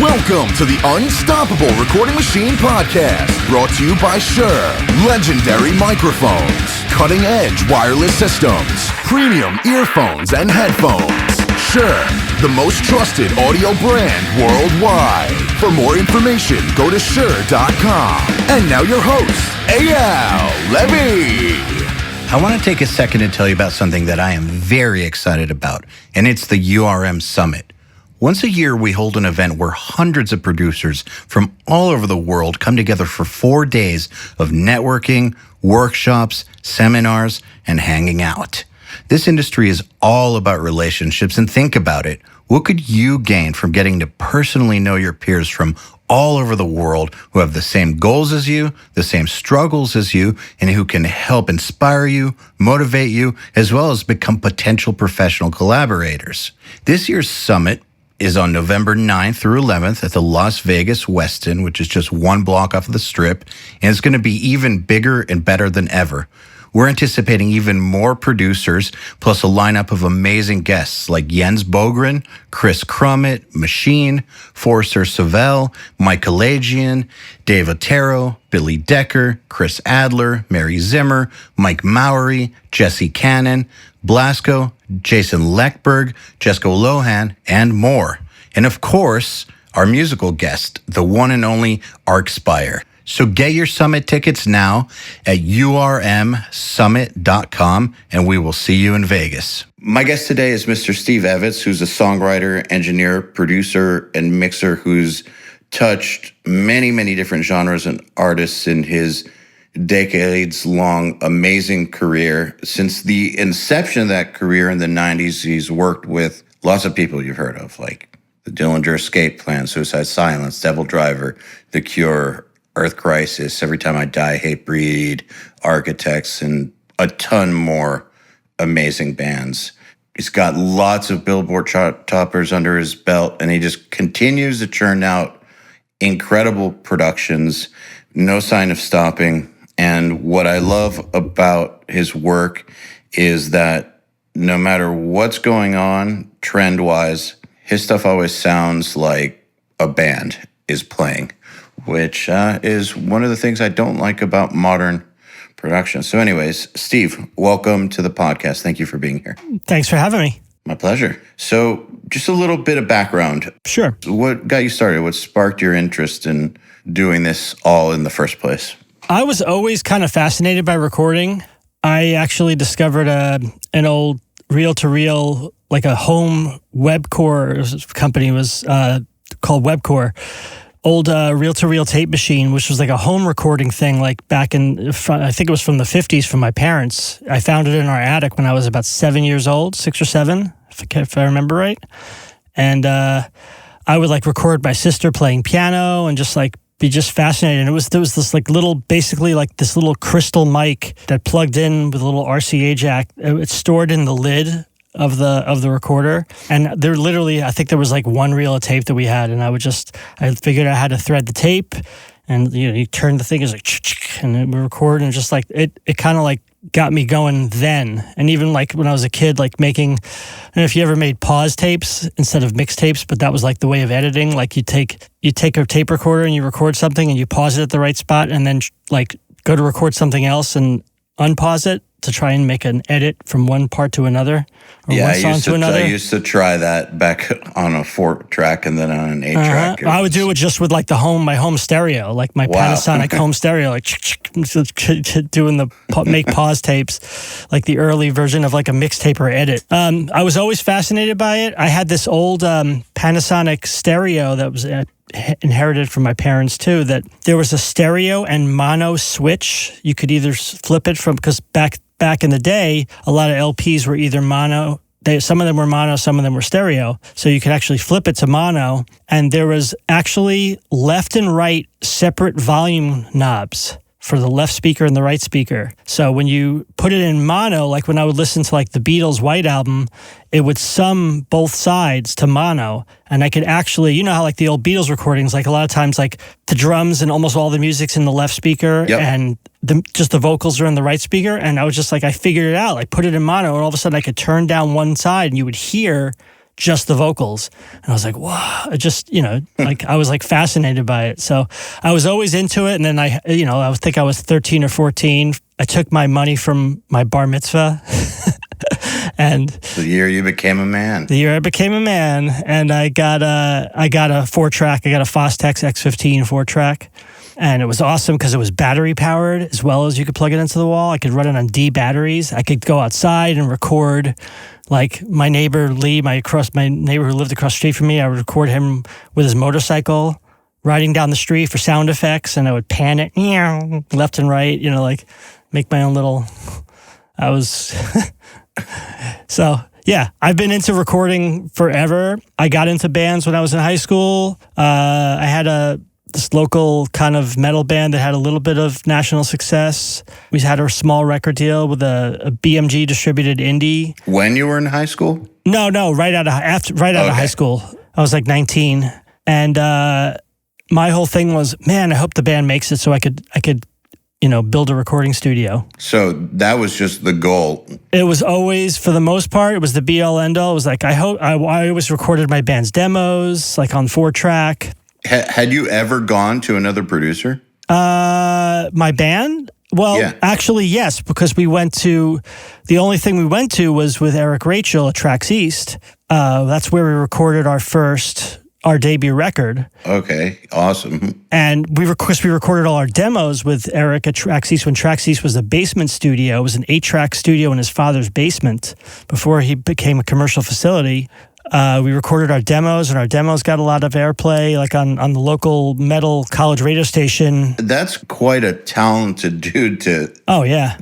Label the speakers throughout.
Speaker 1: Welcome to the Unstoppable Recording Machine Podcast, brought to you by Shure. Legendary microphones, cutting-edge wireless systems, premium earphones and headphones. Shure, the most trusted audio brand worldwide. For more information, go to Shure.com. And now your host, EYAL Levy.
Speaker 2: I want to take a second to tell you about something that I am very excited about, and it's the URM Summit. Once a year, we hold an event where hundreds of producers from all over the world come together for 4 days of networking, workshops, seminars, and hanging out. This industry is all about relationships, and think about it. What could you gain from getting to personally know your peers from all over the world who have the same goals as you, the same struggles as you, and who can help inspire you, motivate you, as well as become potential professional collaborators? This year's summit is on November 9th through 11th at the Las Vegas Westin, which is just one block off of the Strip, and it's going to be even bigger and better than ever. We're anticipating even more producers, plus a lineup of amazing guests like Jens Bogren, Chris Crummett, Machine, Forrester Savell, Mike Kalajian, Dave Otero, Billy Decker, Chris Adler, Mary Zimmer, Mike Mowery, Jesse Cannon, Blasco, Jason Leckberg, Jessica Lohan, and more. And of course, our musical guest, the one and only Arc Spire. So get your summit tickets now at urmsummit.com, and we will see you in Vegas. My guest today is Mr. Steve Evetts, who's a songwriter, engineer, producer, and mixer who's touched many, many different genres and artists in his decades-long amazing career. Since the inception of that career in the 90s, he's worked with lots of people you've heard of, like the Dillinger Escape Plan, Suicide Silence, Devil Driver, The Cure, Earth Crisis, Every Time I Die, Hate Breed, Architects, and a ton more amazing bands. He's got lots of Billboard chart toppers under his belt, and he just continues to churn out incredible productions, no sign of stopping. And what I love about his work is that no matter what's going on trend-wise, his stuff always sounds like a band is playing, which is one of the things I don't like about modern production. So anyways, Steve, welcome to the podcast. Thank you for being here.
Speaker 3: Thanks for having me.
Speaker 2: My pleasure. So just a little bit of background.
Speaker 3: Sure.
Speaker 2: What got you started? What sparked your interest in doing this all in the first place?
Speaker 3: I was always kind of fascinated by recording. I actually discovered an old reel-to-reel, like a home webcore company was called Webcore. Old reel-to-reel tape machine, which was like a home recording thing, like back in, I think it was from the 50s from my parents. I found it in our attic when I was about 6 or 7, if I remember right. And I would like record my sister playing piano and just like be just fascinated. And there was this like little, basically like this little crystal mic that plugged in with a little RCA jack. It's stored in the lid of the recorder, and there literally, I think there was like one reel of tape that we had, and I figured out how to thread the tape, and you turn the thing, it's like and it would record, and just like it kind of like got me going then. And even like when I was a kid, like making, I don't know if you ever made pause tapes instead of mixtapes, but that was like the way of editing. Like you take a tape recorder and you record something and you pause it at the right spot, and then like go to record something else and unpause it to try and make an edit from one part to another, or one song to another.
Speaker 2: I used to try that back on a 4-track and then on an 8-track.
Speaker 3: I would do it just with like my home stereo, like my Panasonic home stereo, like doing the make pause tapes, like the early version of like a mixtape or edit. I was always fascinated by it. I had this old Panasonic stereo that was inherited from my parents too, that there was a stereo and mono switch. You could either flip it from, because back in the day, a lot of LPs were either mono. Some of them were mono, some of them were stereo. So you could actually flip it to mono. And there was actually left and right separate volume knobs for the left speaker and the right speaker. So when you put it in mono, like when I would listen to like the Beatles' White Album, it would sum both sides to mono. And I could actually, you know how like the old Beatles recordings, like a lot of times like the drums and almost all the music's in the left speaker, yep, and just the vocals are in the right speaker. And I was just like, I figured it out, like put it in mono, and all of a sudden I could turn down one side and you would hear just the vocals. And I was like, wow, it just, like I was like fascinated by it. So I was always into it. And then I think I was 13 or 14. I took my money from my bar mitzvah. And
Speaker 2: the year you became a man.
Speaker 3: The year I became a man. And I got a 4-track. I got a Fostex X15 4-track. And it was awesome because it was battery powered as well as you could plug it into the wall. I could run it on D batteries. I could go outside and record, like my neighbor Lee, my neighbor who lived across the street from me. I would record him with his motorcycle riding down the street for sound effects, and I would pan it left and right, like make my own little. I was so. Yeah, I've been into recording forever. I got into bands when I was in high school. I had this local kind of metal band that had a little bit of national success. We had a small record deal with a BMG distributed indie.
Speaker 2: When you were in high school?
Speaker 3: No, right out of high school. I was like 19, and my whole thing was, man, I hope the band makes it so I could build a recording studio.
Speaker 2: So that was just the goal.
Speaker 3: It was always, for the most part, it was the be-all, end-all. It was like, I always recorded my band's demos, like on 4-track.
Speaker 2: Had you ever gone to another producer?
Speaker 3: My band? Well,
Speaker 2: yeah.
Speaker 3: Actually, yes, because the only thing we went to was with Eric Rachel at Tracks East. That's where we recorded our debut record.
Speaker 2: Okay, awesome.
Speaker 3: And we recorded all our demos with Eric at Tracks East when Tracks East was a basement studio. It was an 8-track studio in his father's basement before he became a commercial facility. We recorded our demos, and our demos got a lot of airplay, like on the local metal college radio station.
Speaker 2: That's quite a talented dude to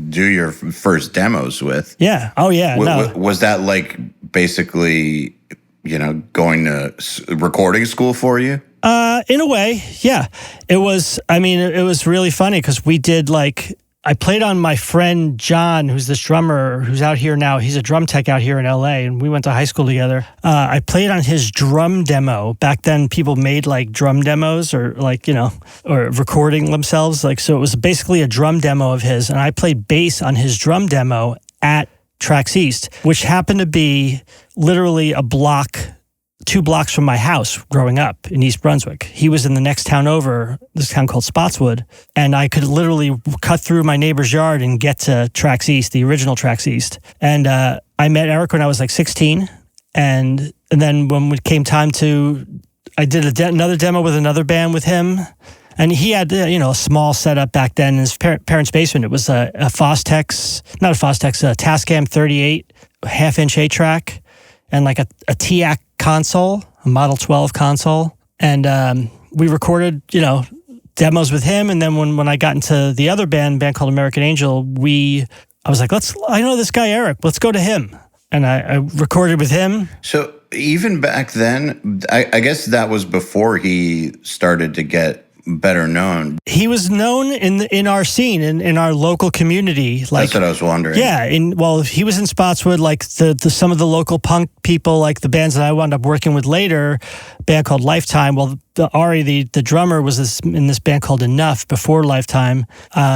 Speaker 2: do your first demos with.
Speaker 3: Yeah. Oh, yeah.
Speaker 2: Was that like basically, going to recording school for you?
Speaker 3: In a way, yeah. It was really funny because we did I played on my friend John, who's this drummer who's out here now. He's a drum tech out here in LA, and we went to high school together. I played on his drum demo. Back then, people made drum demos or or recording themselves. So it was basically a drum demo of his, and I played bass on his drum demo at Tracks East, which happened to be literally 2 blocks from my house growing up in East Brunswick. He was in the next town over, this town called Spotswood, and I could literally cut through my neighbor's yard and get to Tracks East, the original Tracks East. And I met Eric when I was 16, and then when it came time I did another demo with another band with him, and he had a small setup back then in his parents' basement. It was a Tascam 38 half-inch 8-track, and a TIAC console, a Model 12 console. And we recorded, demos with him. And then when I got into the other band called American Angel, I was like, I know this guy, Eric, let's go to him. And I recorded with him.
Speaker 2: So even back then, I guess that was before he started to get better known.
Speaker 3: He was known in our scene, in our local community.
Speaker 2: That's what I was wondering.
Speaker 3: Yeah, he was in Spotswood, some of the local punk people, the bands that I wound up working with later, a band called Lifetime. Well, Ari, the drummer, was in this band called Enough before Lifetime.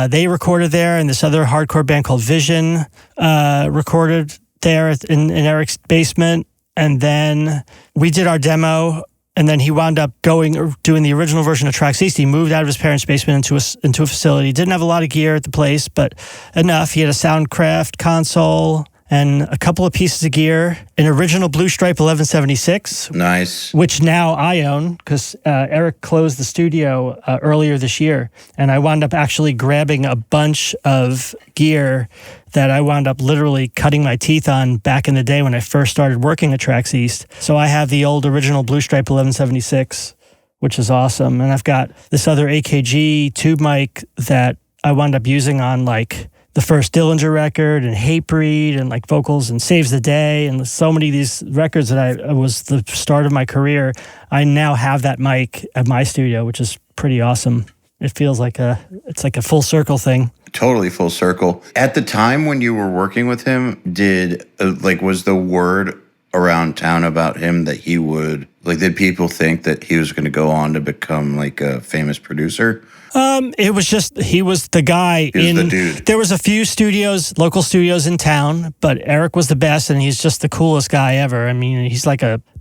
Speaker 3: They recorded there, and this other hardcore band called Vision recorded there in Eric's basement. And then we did our demo. And then he wound up doing the original version of Tracks East. He moved out of his parents' basement into a facility. Didn't have a lot of gear at the place, but enough. He had a Soundcraft console and a couple of pieces of gear. An original Blue Stripe 1176.
Speaker 2: Nice.
Speaker 3: Which now I own because Eric closed the studio earlier this year. And I wound up actually grabbing a bunch of gear that I wound up literally cutting my teeth on back in the day when I first started working at Tracks East. So I have the old original Blue Stripe 1176, which is awesome. And I've got this other AKG tube mic that I wound up using on the first Dillinger record and Hatebreed and vocals and Saves the Day and so many of these records that was the start of my career. I now have that mic at my studio, which is pretty awesome. It feels it's like a full circle thing.
Speaker 2: Totally full circle. At the time when you were working with him, was the word around town about him that he would, did people think that he was going to go on to become a famous producer?
Speaker 3: It was just, he was the guy.
Speaker 2: He was the dude.
Speaker 3: There was a few local studios in town, but Eric was the best, and he's just the coolest guy ever. I mean, he's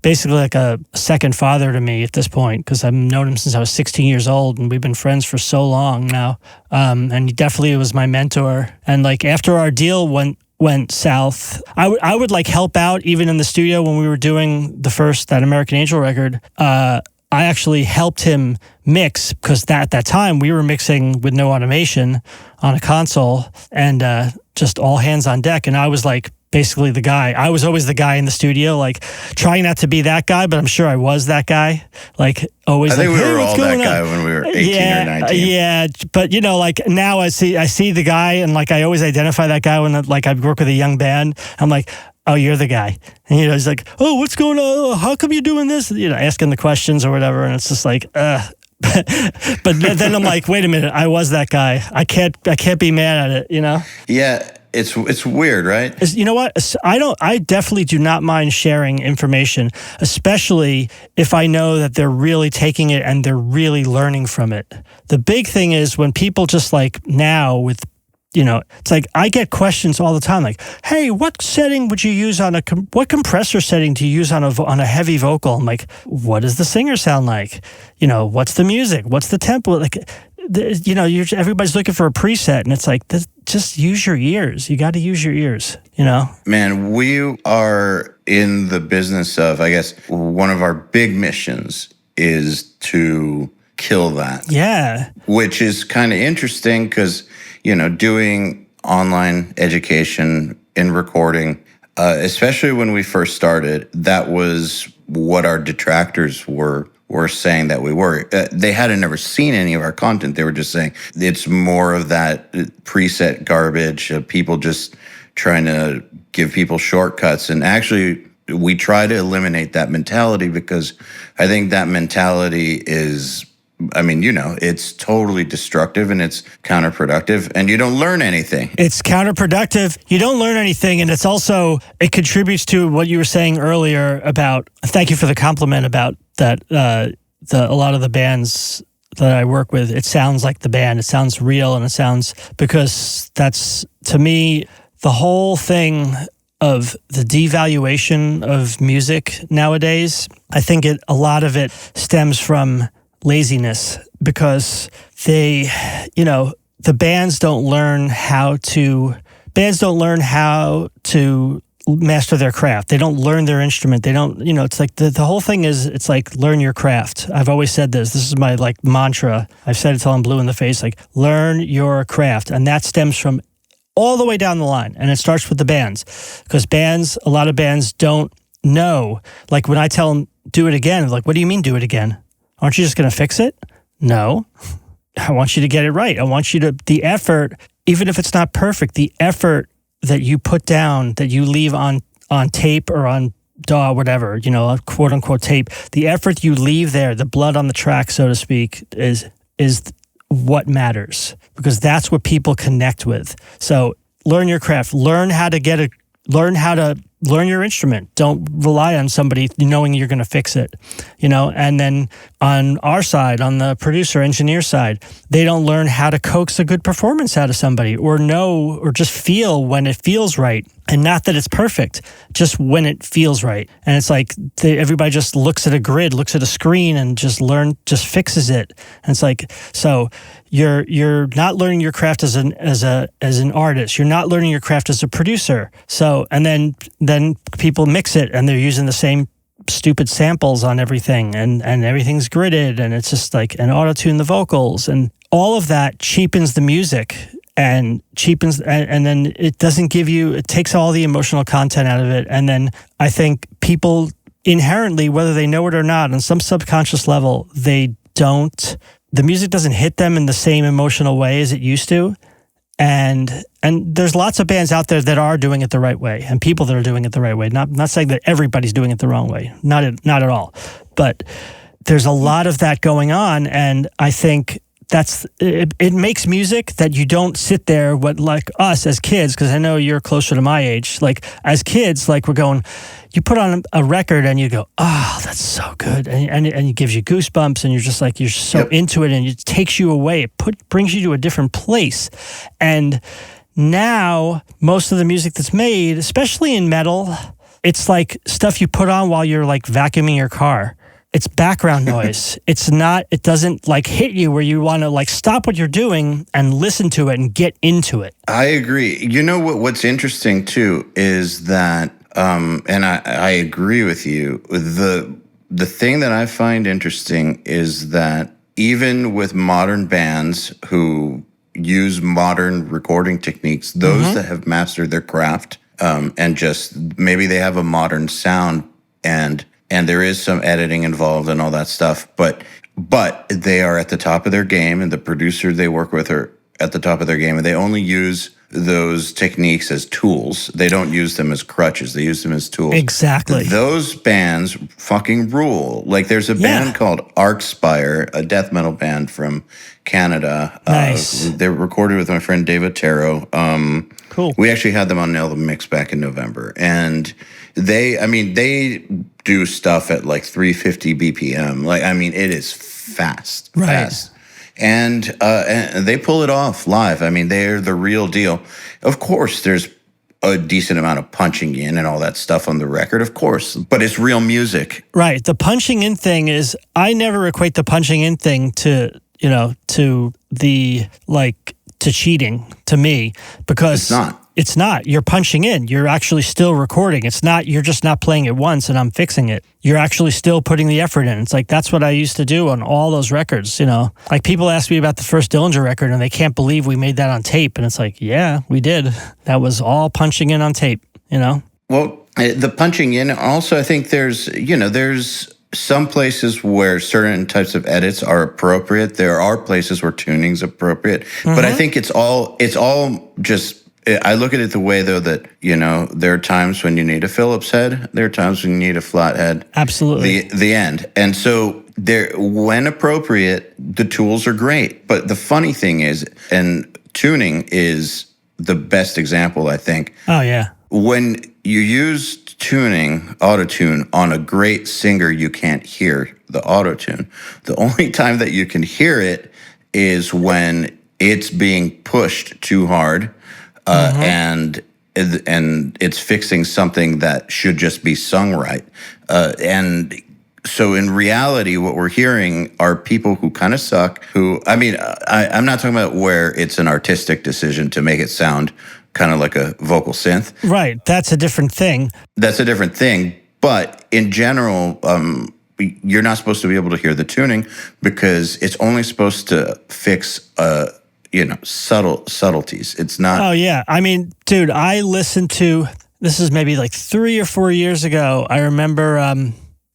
Speaker 3: basically like a second father to me at this point, because I've known him since I was 16 years old, and we've been friends for so long now. And he definitely was my mentor. And like after our deal went south, I would like help out even in the studio when we were doing that American Angel record. I actually helped him mix, because at that time we were mixing with no automation on a console, and just all hands on deck. And I was like basically the guy. I was always the guy in the studio, like trying not to be that guy, but I'm sure I was that guy. Like always.
Speaker 2: I think
Speaker 3: like,
Speaker 2: we were all that
Speaker 3: on?
Speaker 2: guy when we were 18 or 19.
Speaker 3: Yeah, but like now I see the guy, and like I always identify that guy when like I work with a young band. I'm like, oh, you're the guy. And, he's like, oh, what's going on? How come you're doing this? Asking the questions or whatever. And it's just like, but then I'm like, wait a minute, I was that guy. I can't be mad at it,
Speaker 2: Yeah, it's weird, right?
Speaker 3: You know what? I definitely do not mind sharing information, especially if I know that they're really taking it and they're really learning from it. The big thing is when people just like now with, it's like I get questions all the time, like, "Hey, what setting would you use what compressor setting do you use on a heavy vocal?" I'm like, "What does the singer sound like? What's the music? What's the tempo?" Like, everybody's looking for a preset, and it's like, just use your ears. You got to use your ears.
Speaker 2: Man, we are in the business of, I guess, one of our big missions is to kill that.
Speaker 3: Yeah,
Speaker 2: which is kind of interesting because, doing online education in recording, especially when we first started, that was what our detractors were saying that we were. They hadn't never seen any of our content. They were just saying it's more of that preset garbage of people just trying to give people shortcuts. And actually, we try to eliminate that mentality, because I think that mentality is, it's totally destructive and it's counterproductive, and you don't learn anything. It's
Speaker 3: counterproductive. You don't learn anything, and it contributes to what you were saying earlier about, thank you for the compliment about that, a lot of the bands that I work with, it sounds like the band. It sounds real, and because that's, to me, the whole thing of the devaluation of music nowadays. I think a lot of it stems from laziness, because the bands don't learn how to master their craft. They don't learn their instrument. They don't, it's like the whole thing is, it's like, learn your craft. I've always said this is my like mantra. I've said it till I'm blue in the face, like, learn your craft. And that stems from all the way down the line. And it starts with the bands, because a lot of bands don't know. Like when I tell them, do it again, like, what do you mean do it again? Aren't you just going to fix it? No. I want you to get it right. I want you the effort, even if it's not perfect, the effort that you put down, that you leave on tape or on DAW, whatever, quote unquote tape, the effort you leave there, the blood on the track, so to speak, is what matters, because that's what people connect with. So learn your craft, learn how to learn your instrument. Don't rely on somebody knowing you're going to fix it, and then on our side, on the producer engineer side, they don't learn how to coax a good performance out of somebody, or just feel when it feels right. And not that it's perfect, just when it feels right. And it's like everybody just looks at a grid, looks at a screen, and just fixes it. And it's like, so you're not learning your craft as an artist. You're not learning your craft as a producer. So, and then people mix it, and they're using the same stupid samples on everything, and everything's gridded, and it's just like, and auto-tune the vocals, and all of that cheapens the music. And then it doesn't give you, it takes all the emotional content out of it. And then I think people inherently, whether they know it or not, on some subconscious level, the music doesn't hit them in the same emotional way as it used to. And there's lots of bands out there that are doing it the right way, and people that are doing it the right way. Not saying that everybody's doing it the wrong way, not at all. But there's a lot of that going on, and I think it makes music that you don't sit there, what, like us as kids, because I know you're closer to my age. Like as kids, like we're going, you put on a record and you go, oh, that's so good, and it gives you goosebumps, and you're just like, you're so into it, and it takes you away. It brings you to a different place. And now most of the music that's made, especially in metal, it's like stuff you put on while you're like vacuuming your car. It's background noise. It doesn't like hit you where you want to like stop what you're doing and listen to it and get into it.
Speaker 2: I agree. You know what's interesting too is that, and I agree with you. The thing that I find interesting is that even with modern bands who use modern recording techniques, those that have mastered their craft, and just maybe they have a modern sound and there is some editing involved and all that stuff, but they are at the top of their game, and the producer they work with are at the top of their game, and they only use those techniques as tools. They don't use them as crutches. They use them as tools.
Speaker 3: Exactly.
Speaker 2: Those bands fucking rule. Like there's a band called Arcspire, a death metal band from Canada.
Speaker 3: Nice.
Speaker 2: They're recorded with my friend David Taro.
Speaker 3: Cool.
Speaker 2: We actually had them on Nail the Mix back in November, and they do stuff at like 350 BPM. Like, I mean, it is fast. And they pull it off live. I mean, they're the real deal. Of course, there's a decent amount of punching in and all that stuff on the record, of course, but it's real music.
Speaker 3: Right. The punching in thing is, I never equate the punching in thing to cheating to me, because it's not. You're punching in. You're actually still recording. It's not, you're just not playing it once and I'm fixing it. You're actually still putting the effort in. It's like, that's what I used to do on all those records, Like people ask me about the first Dillinger record and they can't believe we made that on tape. And it's like, yeah, we did. That was all punching in on tape,
Speaker 2: Well, the punching in also, I think there's some places where certain types of edits are appropriate. There are places where tuning's appropriate, but I think it's all just, I look at it the way though that, there are times when you need a Phillips head. There are times when you need a flat head.
Speaker 3: Absolutely.
Speaker 2: The end. And so when appropriate, the tools are great. But the funny thing is, and tuning is the best example, I think.
Speaker 3: Oh yeah.
Speaker 2: When you use tuning, auto-tune, on a great singer, you can't hear the auto-tune. The only time that you can hear it is when it's being pushed too hard, and it's fixing something that should just be sung right. And so in reality, what we're hearing are people who kind of suck, I'm not talking about where it's an artistic decision to make it sound kind of like a vocal synth.
Speaker 3: Right. That's a different thing.
Speaker 2: But in general, you're not supposed to be able to hear the tuning because it's only supposed to fix, subtleties. It's not.
Speaker 3: Oh, yeah. I mean, dude, I listened to, this is maybe like 3 or 4 years ago. I remember,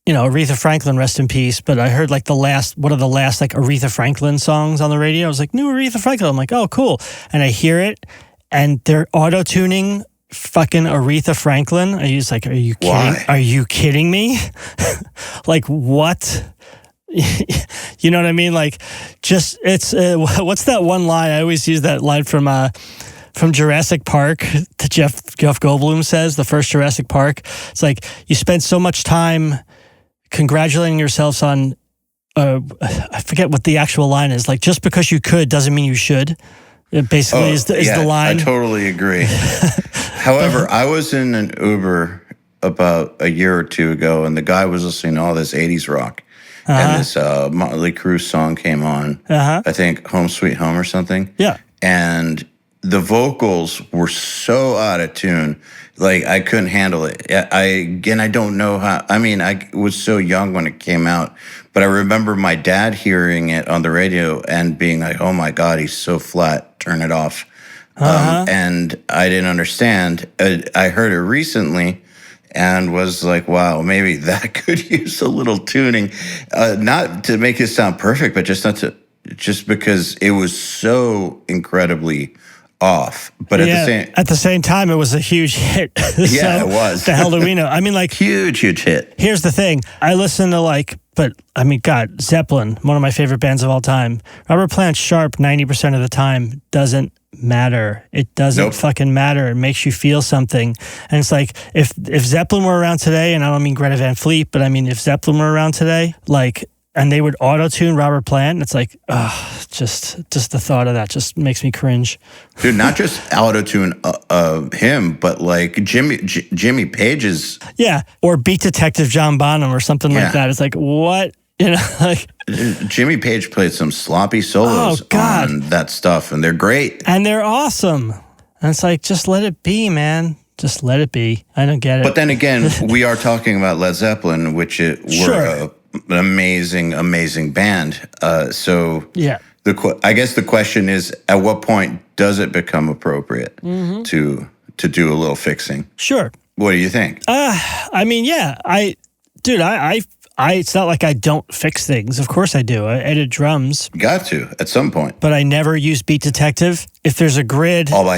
Speaker 3: Aretha Franklin, rest in peace, but I heard like one of the last like Aretha Franklin songs on the radio. I was like, new Aretha Franklin. I'm like, oh, cool. And I hear it, and they're auto-tuning fucking Aretha Franklin. I was like, are you kidding?
Speaker 2: Why?
Speaker 3: Are you kidding me? Like, what? You know what I mean? Like, just, it's, what's that one line? I always use that line from Jurassic Park that Jeff Goldblum says, the first Jurassic Park. It's like, you spend so much time congratulating yourselves on, I forget what the actual line is. Like, just because you could doesn't mean you should. It basically is the line.
Speaker 2: I totally agree. However, I was in an Uber about a year or two ago, and the guy was listening to all this 80s rock. And this Motley Crue song came on, I think Home Sweet Home or something.
Speaker 3: Yeah.
Speaker 2: And the vocals were so out of tune. Like, I couldn't handle it. I don't know how. I mean, I was so young when it came out, but I remember my dad hearing it on the radio and being like, oh my God, he's so flat, turn it off. And I didn't understand. I heard it recently and was like, wow, maybe that could use a little tuning. Not to make it sound perfect, but just because it was so incredibly off. But
Speaker 3: at the same time, it was a huge hit.
Speaker 2: Yeah, it was.
Speaker 3: The hell do we know? I mean, like,
Speaker 2: huge hit.
Speaker 3: Here's the thing. I listen to God, Zeppelin, one of my favorite bands of all time. Robert Plant Sharp, 90% of the time, doesn't matter. It doesn't fucking matter. It makes you feel something. And it's like, if Zeppelin were around today, and I don't mean Greta Van Fleet, but I mean, if Zeppelin were around today, like, and they would auto-tune Robert Plant, and it's like, just the thought of that just makes me cringe.
Speaker 2: Dude, not just auto-tune him, but like Jimmy Page's...
Speaker 3: Yeah, or Beat Detective John Bonham or something like that. It's like, what? You know, like...
Speaker 2: Jimmy Page played some sloppy solos on that stuff, and they're great.
Speaker 3: And they're awesome. And it's like, just let it be, man. Just let it be. I don't get it.
Speaker 2: But then again, we are talking about Led Zeppelin, which were an amazing band. So
Speaker 3: yeah,
Speaker 2: I guess the question is, at what point does it become appropriate to do a little fixing?
Speaker 3: Sure.
Speaker 2: What do you think?
Speaker 3: I mean, yeah, it's not like I don't fix things. Of course I do. I edit drums.
Speaker 2: Got to at some point.
Speaker 3: But I never use Beat Detective. If there's a grid,
Speaker 2: all by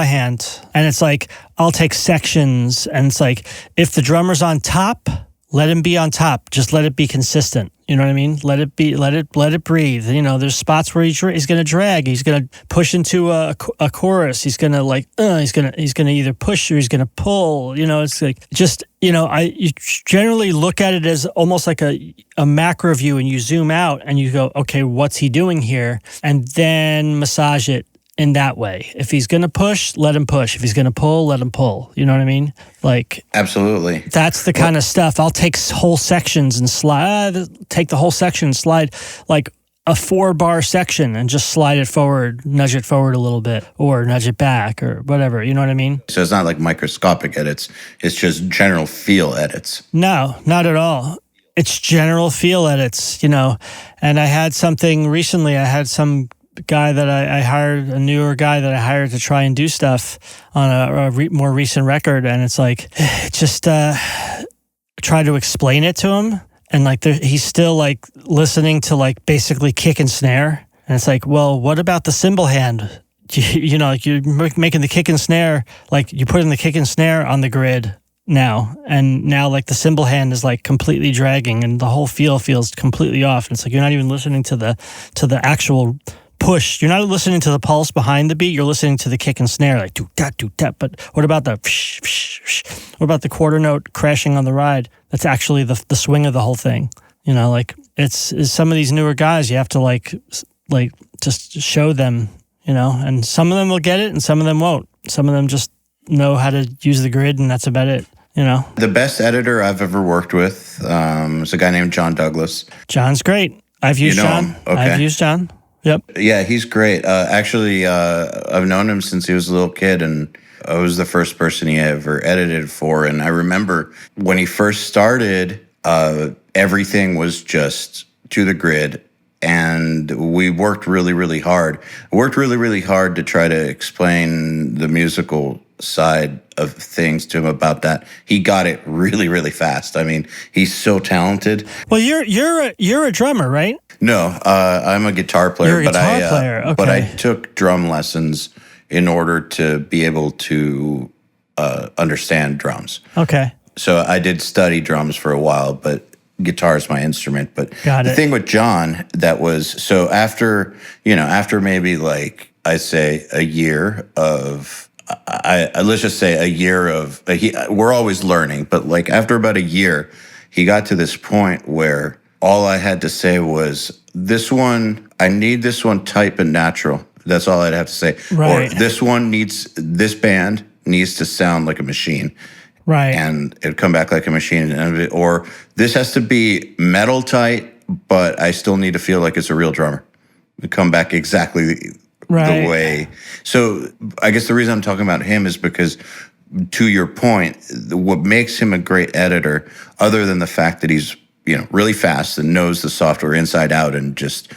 Speaker 2: hand.
Speaker 3: And it's like, I'll take sections, and it's like, if the drummer's on top, let him be on top. Just let it be consistent. You know what I mean? Let it breathe. You know, there's spots where he's going to drag. He's going to push into a chorus. He's going to he's going to either push or he's going to pull. You know, it's like, just, you know, you generally look at it as almost like a macro view, and you zoom out and you go, okay, what's he doing here? And then massage it in that way. If he's going to push, let him push. If he's going to pull, let him pull. You know what I mean? Like,
Speaker 2: absolutely.
Speaker 3: That's the kind of stuff. I'll take whole sections and take the whole section and slide like a 4-bar section and just slide it forward, nudge it forward a little bit, or nudge it back, or whatever. You know what I mean?
Speaker 2: So it's not like microscopic edits. It's just general feel edits.
Speaker 3: No, not at all. It's general feel edits, you know. And I had something recently. I had some guy that I hired, a newer guy that I hired to try and do stuff on a more recent record, and it's like, just try to explain it to him, and like he's still like listening to like basically kick and snare, and it's like, well, what about the cymbal hand? You know, like you're making the kick and snare, like you put in the kick and snare on the grid now, and now like the cymbal hand is like completely dragging, and the whole feel feels completely off, and it's like you're not even listening to the actual push. You're not listening to the pulse behind the beat. You're listening to the kick and snare, like do that. But what about the what about the quarter note crashing on the ride? That's actually the swing of the whole thing. You know, like it's some of these newer guys, you have to like just show them, you know, and some of them will get it and some of them won't. Some of them just know how to use the grid, and that's about it. You know, the
Speaker 2: best editor I've ever worked with is a guy named John Douglas.
Speaker 3: John's great. I've used John.
Speaker 2: Okay.
Speaker 3: I've used John. Yep.
Speaker 2: Yeah, he's great. Actually, I've known him since he was a little kid, and I was the first person he ever edited for. And I remember when he first started, everything was just to the grid, and we worked really, really hard. To try to explain the musical side of things to him about that. He got it really, really fast. I mean, he's so talented.
Speaker 3: Well, you're a drummer, right?
Speaker 2: No, I'm a guitar player.
Speaker 3: You're a guitar player. Okay.
Speaker 2: But I took drum lessons in order to be able to understand drums.
Speaker 3: Okay.
Speaker 2: So I did study drums for a while, but guitar is my instrument. But the thing with John, that was, so after maybe like, I'd say a year of, let's just say a year of, we're always learning, but like after about a year, he got to this point where all I had to say was, I need this one tight and natural. That's all I'd have to say.
Speaker 3: Right.
Speaker 2: Or this band needs to sound like a machine.
Speaker 3: Right.
Speaker 2: And it'd come back like a machine. Or this has to be metal tight, but I still need to feel like it's a real drummer. It'd come back exactly the way. So I guess the reason I'm talking about him is because, to your point, what makes him a great editor, other than the fact that he's, really fast and knows the software inside out and just,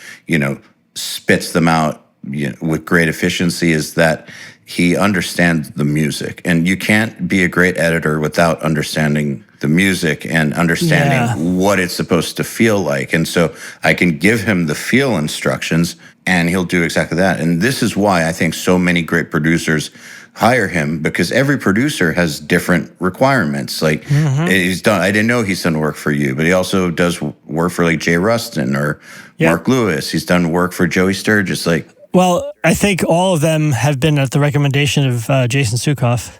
Speaker 2: spits them out with great efficiency, is that he understands the music. And you can't be a great editor without understanding the music and understanding what it's supposed to feel like. And so I can give him the feel instructions and he'll do exactly that. And this is why I think so many great producers hire him, because every producer has different requirements. Like he's done, I didn't know he's done work for you, but he also does work for like Jay Rustin or Mark Lewis. He's done work for Joey Sturgis. Like,
Speaker 3: well, I think all of them have been at the recommendation of Jason Sukoff.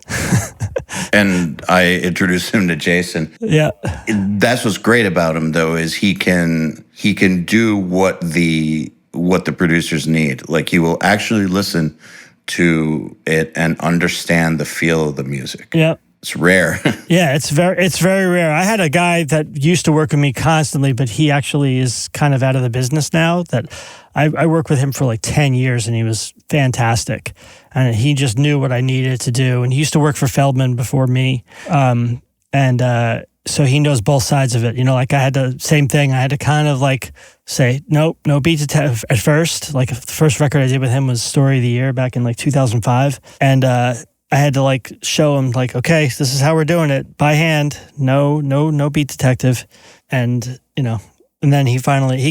Speaker 2: and I introduced him to Jason.
Speaker 3: Yeah.
Speaker 2: That's what's great about him, though, is he can do what the producers need. Like, he will actually listen to it and understand the feel of the music.
Speaker 3: Yeah.
Speaker 2: It's rare.
Speaker 3: Yeah, it's very rare. I had a guy that used to work with me constantly, but he actually is kind of out of the business now. That I worked with him for like 10 years, and he was fantastic. And he just knew what I needed to do. And he used to work for Feldman before me. So he knows both sides of it. You know, like I had the same thing. I had to kind of like say, nope, no beats at first. Like the first record I did with him was Story of the Year back in like 2005. And I had to like show him like, okay, this is how we're doing it by hand. No beat detective. And, you know, and then he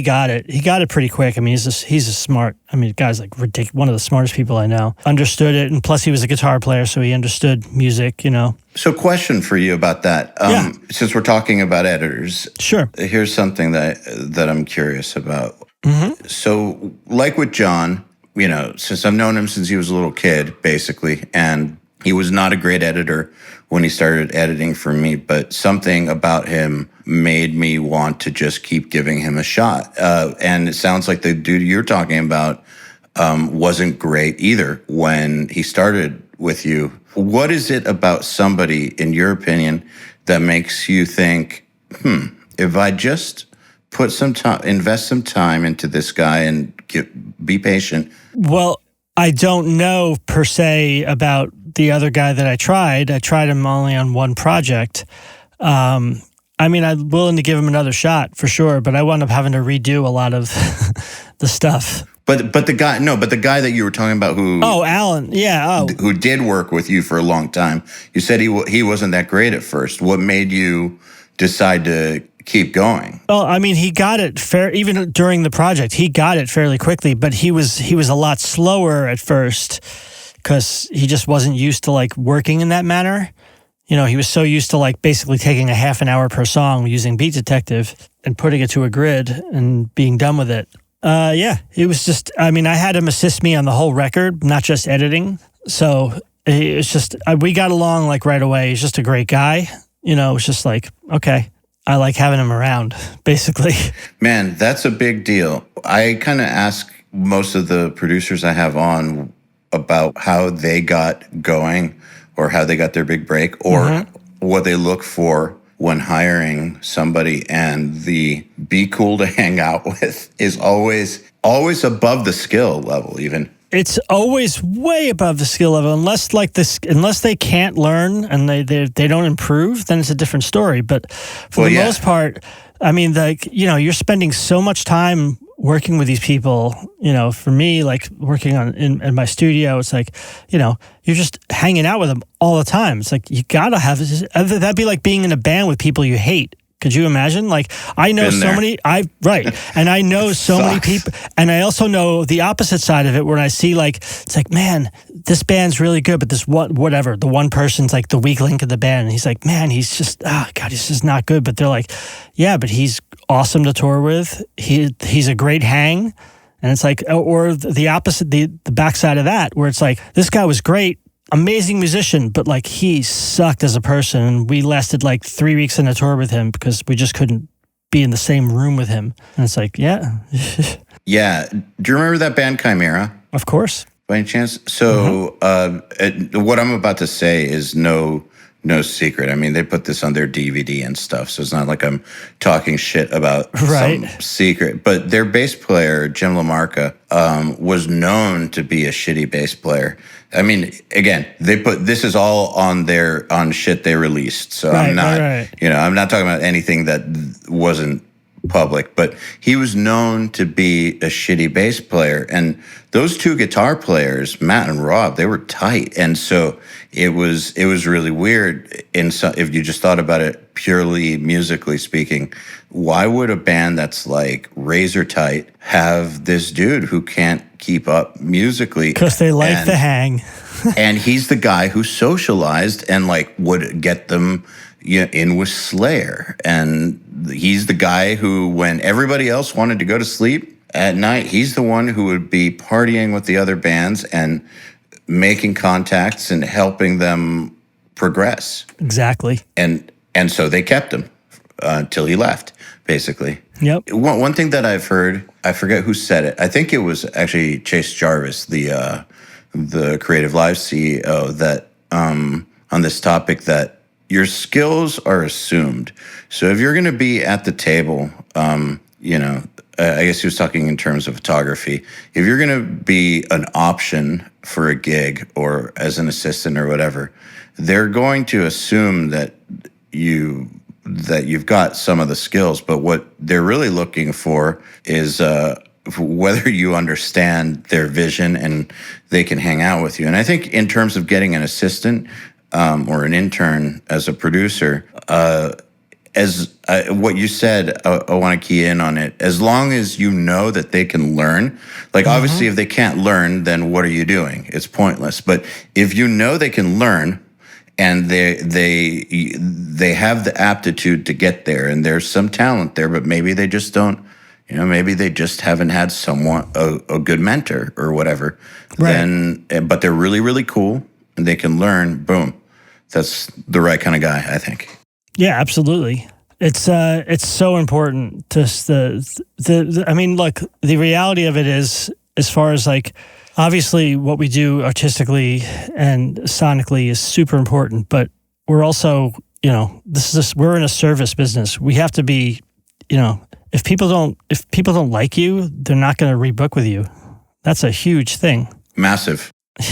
Speaker 3: got it. He got it pretty quick. I mean, he's a smart, the guy's like ridiculous, one of the smartest people I know. Understood it. And plus he was a guitar player, so he understood music, you know.
Speaker 2: So question for you about that. Since we're talking about editors.
Speaker 3: Sure.
Speaker 2: Here's something that I'm curious about. So like with John, you know, since I've known him since he was a little kid, basically, and he was not a great editor when he started editing for me, but something about him made me want to just keep giving him a shot. And it sounds like the dude you're talking about wasn't great either when he started with you. What is it about somebody, in your opinion, that makes you think, if I just put some time, invest some time into this guy and be patient?
Speaker 3: Well, I don't know per se about the other guy that I tried. I tried him only on one project. I'm willing to give him another shot for sure, but I wound up having to redo a lot of the stuff.
Speaker 2: But the guy that you were talking about
Speaker 3: Alan,
Speaker 2: who did work with you for a long time, you said he wasn't that great at first. What made you decide to keep going?
Speaker 3: Well, he got it fair. Even during the project, he got it fairly quickly, but he was a lot slower at first because he just wasn't used to like working in that manner. You know, he was so used to like basically taking a half an hour per song using Beat Detective and putting it to a grid and being done with it. It was just, I had him assist me on the whole record, not just editing. So it's just, we got along like right away. He's just a great guy. You know, it's just like, okay, I like having him around, basically.
Speaker 2: Man, that's a big deal. I kind of ask most of the producers I have on about how they got going or how they got their big break or what they look for when hiring somebody, and the be cool to hang out with is always above the skill level even.
Speaker 3: It's always way above the skill level, unless they can't learn and they don't improve, then it's a different story. But for the most part, you're spending so much time working with these people. You know, for me, like working in my studio, it's like, you know, you're just hanging out with them all the time. It's like, you gotta have this. That'd be like being in a band with people you hate. Could you imagine? Like, I know and I know so many people, and I also know the opposite side of it, where I see like, it's like, man, this band's really good, but this whatever, the one person's like the weak link of the band, and he's like, man, he's just, he's just not good. But they're like, yeah, but he's awesome to tour with. He's a great hang, and it's like, or the opposite, the backside of that, where it's like, this guy was great. Amazing musician, but like he sucked as a person. And we lasted like 3 weeks in a tour with him because we just couldn't be in the same room with him. And it's like, yeah.
Speaker 2: Yeah. Do you remember that band Chimera?
Speaker 3: Of course.
Speaker 2: By any chance? So what I'm about to say is no secret. I mean, they put this on their DVD and stuff, so it's not like I'm talking shit about some secret. But their bass player, Jim LaMarca, was known to be a shitty bass player. I mean, again, they put this is all on shit they released. So I'm not, I'm not talking about anything that wasn't public, but he was known to be a shitty bass player. And those two guitar players, Matt and Rob, they were tight. And so it was really weird. If you just thought about it purely musically speaking, why would a band that's like razor tight have this dude who can't keep up musically?
Speaker 3: Because they like the hang.
Speaker 2: And he's the guy who socialized and like would get them in with Slayer. And he's the guy who, when everybody else wanted to go to sleep at night, he's the one who would be partying with the other bands and making contacts and helping them progress.
Speaker 3: Exactly.
Speaker 2: And so they kept him until he left, basically.
Speaker 3: Yep.
Speaker 2: One thing that I've heard, I forget who said it. I think it was actually Chase Jarvis, the Creative Live CEO, that on this topic, that your skills are assumed. So if you're going to be at the table, I guess he was talking in terms of photography. If you're going to be an option for a gig or as an assistant or whatever, they're going to assume that you've got some of the skills. But what they're really looking for is whether you understand their vision and they can hang out with you. And I think in terms of getting an assistant or an intern as a producer, what you said, I want to key in on it. As long as you know that they can learn, like obviously if they can't learn, then what are you doing? It's pointless. But if you know they can learn and they have the aptitude to get there, and there's some talent there, but maybe they just don't, maybe they just haven't had a good mentor or whatever.
Speaker 3: Right.
Speaker 2: But they're really, really cool and they can learn, boom. That's the right kind of guy, I think.
Speaker 3: Yeah, absolutely. It's so important. Just I mean, look, the reality of it is, as far as like, obviously what we do artistically and sonically is super important, but we're also, we're in a service business. We have to be, if people don't like you, they're not going to rebook with you. That's a huge thing.
Speaker 2: Massive.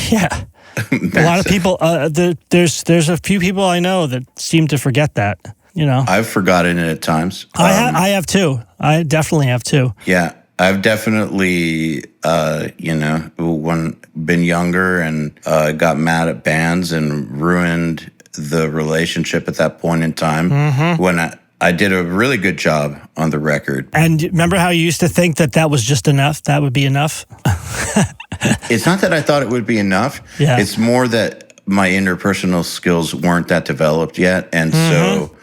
Speaker 3: Yeah. A lot of people, there's a few people I know that seem to forget that,
Speaker 2: I've forgotten it at times.
Speaker 3: I have too. I definitely have too.
Speaker 2: Yeah. I've definitely, been younger and got mad at bands and ruined the relationship at that point in time when I did a really good job on the record.
Speaker 3: And remember how you used to think that was just enough? That would be enough?
Speaker 2: It's not that I thought it would be enough.
Speaker 3: Yeah.
Speaker 2: It's more that my interpersonal skills weren't that developed yet. And so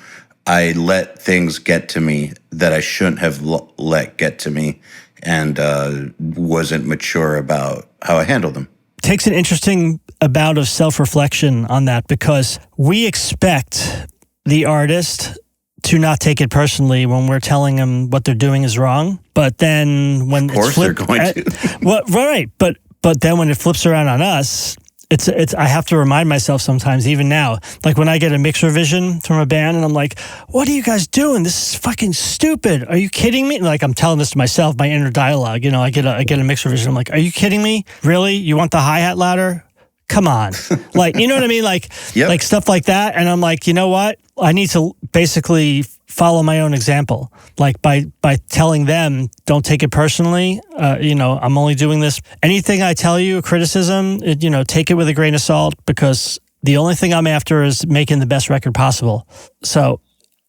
Speaker 2: I let things get to me that I shouldn't have let get to me, and wasn't mature about how I handled them.
Speaker 3: Takes an interesting bout of self-reflection on that, because we expect the artist to not take it personally when we're telling them what they're doing is wrong. But then when
Speaker 2: of course they're going to.
Speaker 3: Well, right, but then when it flips around on us, it's I have to remind myself sometimes, even now, like when I get a mix revision from a band and I'm like, what are you guys doing? This is fucking stupid. Are you kidding me? And like I'm telling this to myself, my inner dialogue, I get a mix revision. I'm like, are you kidding me? Really? You want the hi-hat louder? Come on. Like, you know what I mean? Like,
Speaker 2: yep.
Speaker 3: Like stuff like that. And I'm like, you know what? I need to basically follow my own example. Like by telling them, don't take it personally. I'm only doing this. Anything I tell you, criticism, take it with a grain of salt, because the only thing I'm after is making the best record possible. So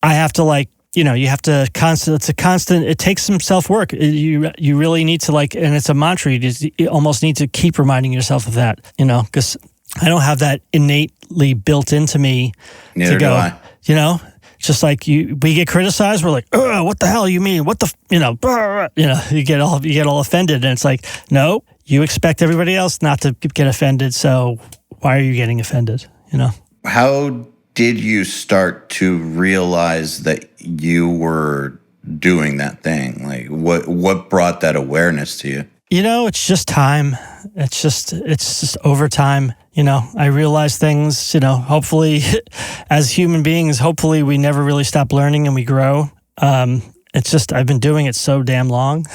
Speaker 3: I have to you have to it takes some self-work. You really need to and it's a mantra. You almost need to keep reminding yourself of that, because I don't have that innately built into me.
Speaker 2: Neither
Speaker 3: to go,
Speaker 2: do I.
Speaker 3: Just like we get criticized, we're like, what the hell you mean? What the, you get all offended. And it's like, no, you expect everybody else not to get offended. So why are you getting offended?
Speaker 2: How did you start to realize that you were doing that thing? Like what brought that awareness to you?
Speaker 3: It's just time. It's just over time. I realize things, hopefully as human beings, hopefully we never really stop learning and we grow. It's just, I've been doing it so damn long.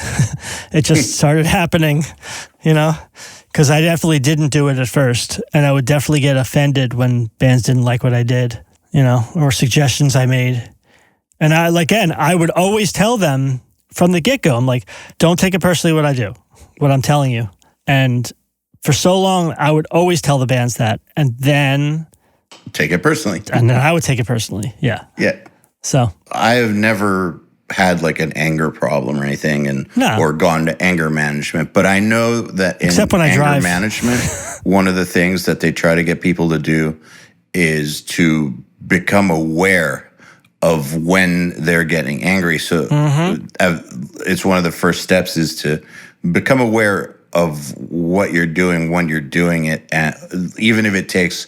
Speaker 3: It just started happening, because I definitely didn't do it at first. And I would definitely get offended when bands didn't like what I did, or suggestions I made. And I would always tell them from the get-go, I'm like, don't take it personally what I do, what I'm telling you. And for so long, I would always tell the bands that. And then...
Speaker 2: Take it personally.
Speaker 3: And then I would take it personally. Yeah.
Speaker 2: Yeah.
Speaker 3: So...
Speaker 2: I have never had like an anger problem or anything or gone to anger management. But I know that in
Speaker 3: Except when I
Speaker 2: anger
Speaker 3: drive.
Speaker 2: management, one of the things that they try to get people to do is to become aware of when they're getting angry. So it's one of the first steps is to become aware of what you're doing when you're doing it. And even if it takes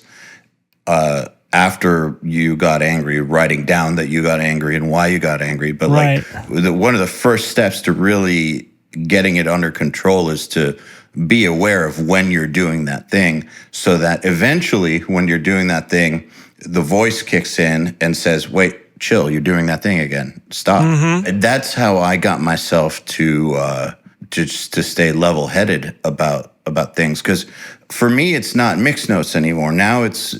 Speaker 2: after you got angry, writing down that you got angry and why you got angry. But like one of the first steps to really getting it under control is to be aware of when you're doing that thing, so that eventually when you're doing that thing, the voice kicks in and says, wait, chill, you're doing that thing again. Stop. And that's how I got myself to stay level-headed about things. Because for me, it's not mixed notes anymore. Now it's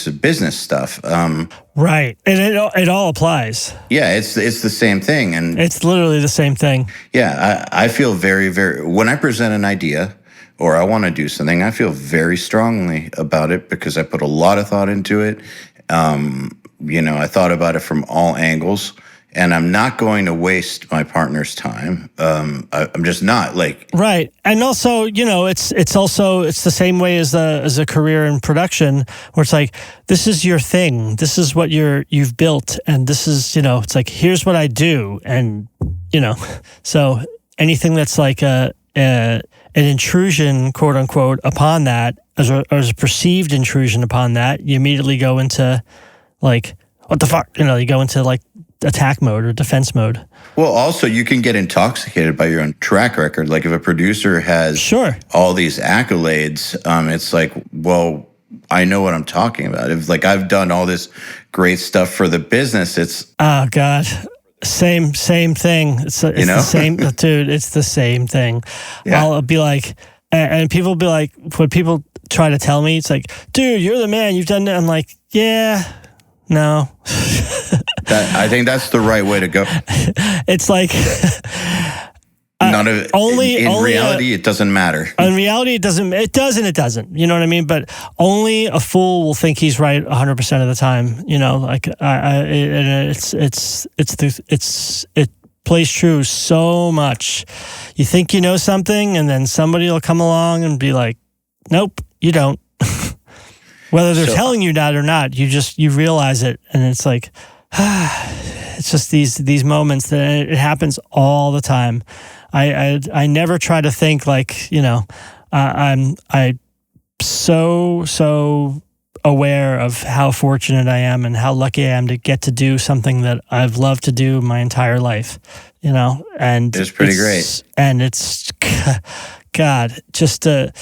Speaker 2: business stuff.
Speaker 3: Right. And it all applies.
Speaker 2: Yeah, it's the same thing. And
Speaker 3: it's literally the same thing.
Speaker 2: Yeah, I feel very, very, when I present an idea or I want to do something, I feel very strongly about it because I put a lot of thought into it. I thought about it from all angles. And I'm not going to waste my partner's time. I'm just not like
Speaker 3: right. And also, it's the same way as a career in production, where it's like, this is your thing. This is what you've built, and this is it's like, here's what I do, and so anything that's like an intrusion, quote unquote, upon that, as a perceived intrusion upon that, you immediately go into like, what the fuck? You go into like attack mode or defense mode.
Speaker 2: Well, also you can get intoxicated by your own track record. Like if a producer has all these accolades, it's like, well, I know what I'm talking about. If like I've done all this great stuff for the business, it's
Speaker 3: oh god, same thing. It's the same, dude. It's the same thing. Yeah. I'll be like, and people be like, when people try to tell me, it's like, dude, you're the man. You've done that. I'm like, yeah. No.
Speaker 2: I think that's the right way to go.
Speaker 3: It's like
Speaker 2: none of it. In reality, it doesn't matter.
Speaker 3: In reality, it doesn't. It does and it doesn't. You know what I mean? But only a fool will think he's right 100% of the time. It plays true so much. You think you know something, and then somebody will come along and be like, "Nope, you don't." Whether they're telling you that or not, you realize it, and it's like, it's just these moments that it happens all the time. I never try to think like I'm so aware of how fortunate I am and how lucky I am to get to do something that I've loved to do my entire life. And
Speaker 2: it's pretty great,
Speaker 3: and it's God just to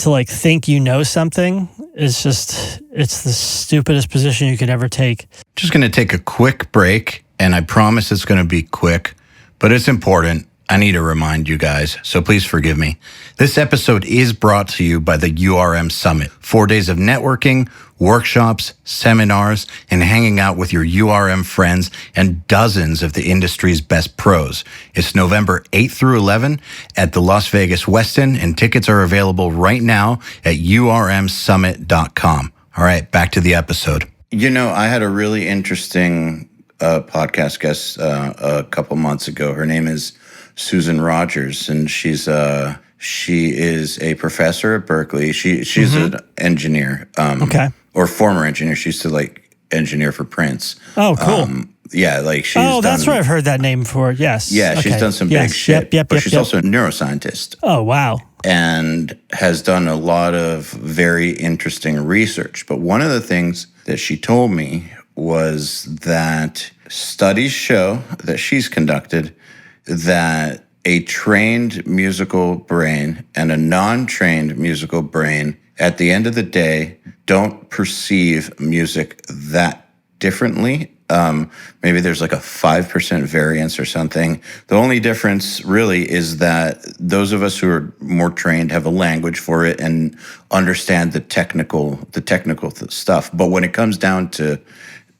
Speaker 3: like think something is it's the stupidest position you could ever take.
Speaker 2: Just going to take a quick break, and I promise it's going to be quick, but it's important. I need to remind you guys, so please forgive me. This episode is brought to you by the URM Summit. 4 days of networking, workshops, seminars, and hanging out with your URM friends and dozens of the industry's best pros. It's November 8th through 11 at the Las Vegas Westin, and tickets are available right now at urmsummit.com. All right, back to the episode. I had a really interesting podcast guest a couple months ago. Her name is Susan Rogers, and she is a professor at Berkeley. She's an engineer, or former engineer. She used to like engineer for Prince.
Speaker 3: Oh, cool.
Speaker 2: Yeah, like she's.
Speaker 3: Oh, that's where I've heard that name before. Yes.
Speaker 2: Yeah, she's done some big shit. But she's also a neuroscientist.
Speaker 3: Oh, wow.
Speaker 2: And has done a lot of very interesting research. But one of the things that she told me was that studies show that she's conducted that a trained musical brain and a non-trained musical brain, at the end of the day, don't perceive music that differently. Maybe there's like a 5% variance or something. The only difference really is that those of us who are more trained have a language for it and understand the technical stuff. But when it comes down to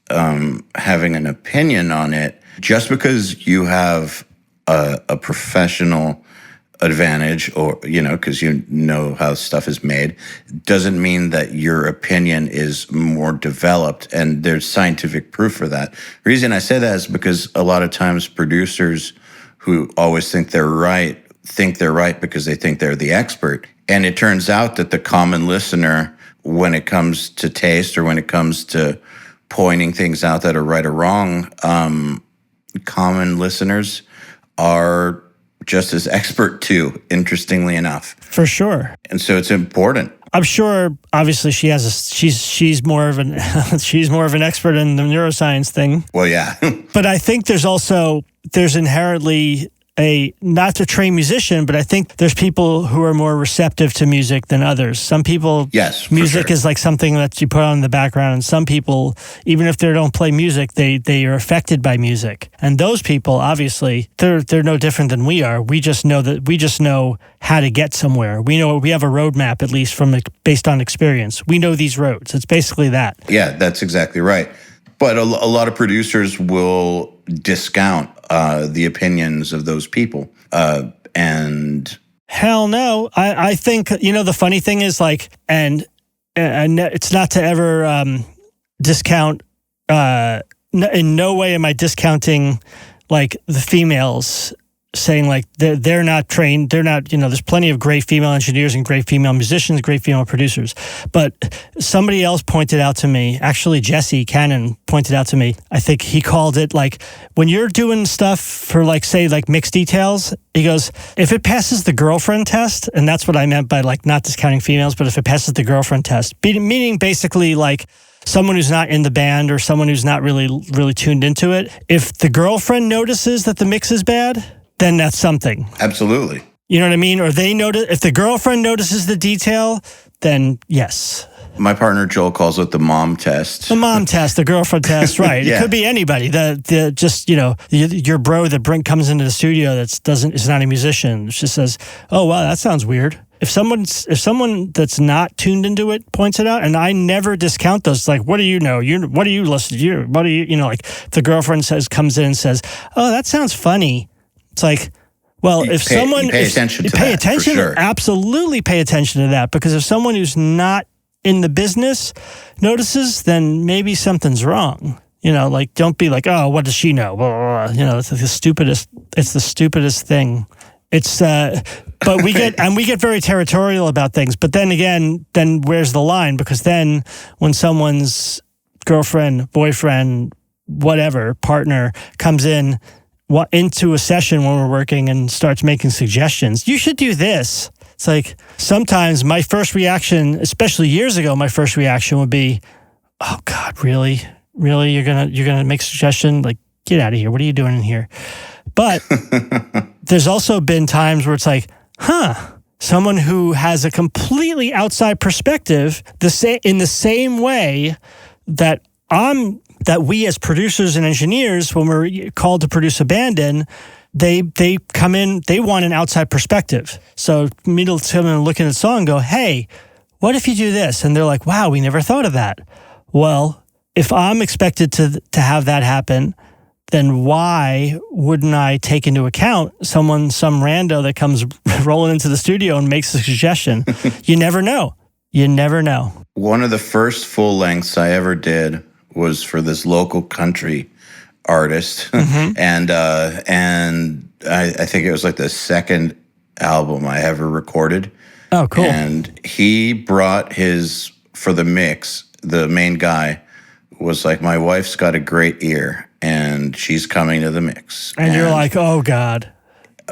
Speaker 2: having an opinion on it, Just because you have a professional advantage, or because you know how stuff is made, doesn't mean that your opinion is more developed, and there's scientific proof for that. The reason I say that is because a lot of times producers who always think they're right because they think they're the expert, and it turns out that the common listener, when it comes to taste or when it comes to pointing things out that are right or wrong, common listeners are just as expert too, interestingly enough.
Speaker 3: For sure.
Speaker 2: And so it's important.
Speaker 3: I'm sure obviously she's more of an she's more of an expert in the neuroscience thing.
Speaker 2: Well, yeah.
Speaker 3: But I think there's inherently not a trained musician, but I think there's people who are more receptive to music than others. Some people,
Speaker 2: yes,
Speaker 3: music
Speaker 2: sure.
Speaker 3: is like something that you put on in the background, and some people, even if they don't play music, they are affected by music. And those people, obviously, they're no different than we are. We just know how to get somewhere. We have a roadmap, at least based on experience. We know these roads. It's basically that.
Speaker 2: Yeah, that's exactly right. But a lot of producers will discount the opinions of those people. And
Speaker 3: hell no. I think, the funny thing is, like, and it's not to ever discount, in no way am I discounting, like, the females, saying like they're not trained, they're not, there's plenty of great female engineers and great female musicians, great female producers. But somebody else pointed out to me, actually Jesse Cannon pointed out to me, I think he called it, like, when you're doing stuff for, like, say, like mixed details, he goes, if it passes the girlfriend test, and that's what I meant by, like, not discounting females, but if it passes the girlfriend test, meaning basically, like, someone who's not in the band or someone who's not really tuned into it, if the girlfriend notices that the mix is bad, then that's something.
Speaker 2: Absolutely.
Speaker 3: You know what I mean? Or if the girlfriend notices the detail, then yes.
Speaker 2: My partner Joel calls it the mom test.
Speaker 3: The mom test, the girlfriend test, right? Yeah. It could be anybody. Your bro that comes into the studio is not a musician. Just says, "Oh wow, that sounds weird." If someone that's not tuned into it points it out, and I never discount those. Like, what do you know? What do you listen to? What do you like? If the girlfriend comes in and says, "Oh, that sounds funny." It's like, well, pay attention,
Speaker 2: sure.
Speaker 3: Absolutely pay attention to that, because if someone who's not in the business notices, then maybe something's wrong. Like, don't be like, oh, what does she know? Blah, blah, blah. It's like the stupidest thing. It's, but we get very territorial about things. But then again, where's the line? Because then when someone's girlfriend, boyfriend, whatever, partner comes into a session when we're working and starts making suggestions, you should do this. It's like, sometimes my first reaction, especially years ago, my first reaction would be, oh God, really? You're gonna make a suggestion? Like, get out of here. What are you doing in here? But there's also been times where it's like, someone who has a completely outside perspective, in the same way that we as producers and engineers, when we're called to produce a band in, they come in, they want an outside perspective. So me to come in and look at the song and go, hey, what if you do this? And they're like, wow, we never thought of that. Well, if I'm expected to have that happen, then why wouldn't I take into account some rando that comes rolling into the studio and makes a suggestion? You never know.
Speaker 2: One of the first full lengths I ever did was for this local country artist. Mm-hmm. And I think it was like the second album I ever recorded.
Speaker 3: Oh, cool.
Speaker 2: And he brought for the mix, the main guy was like, my wife's got a great ear and she's coming to the mix.
Speaker 3: And you're like, oh God.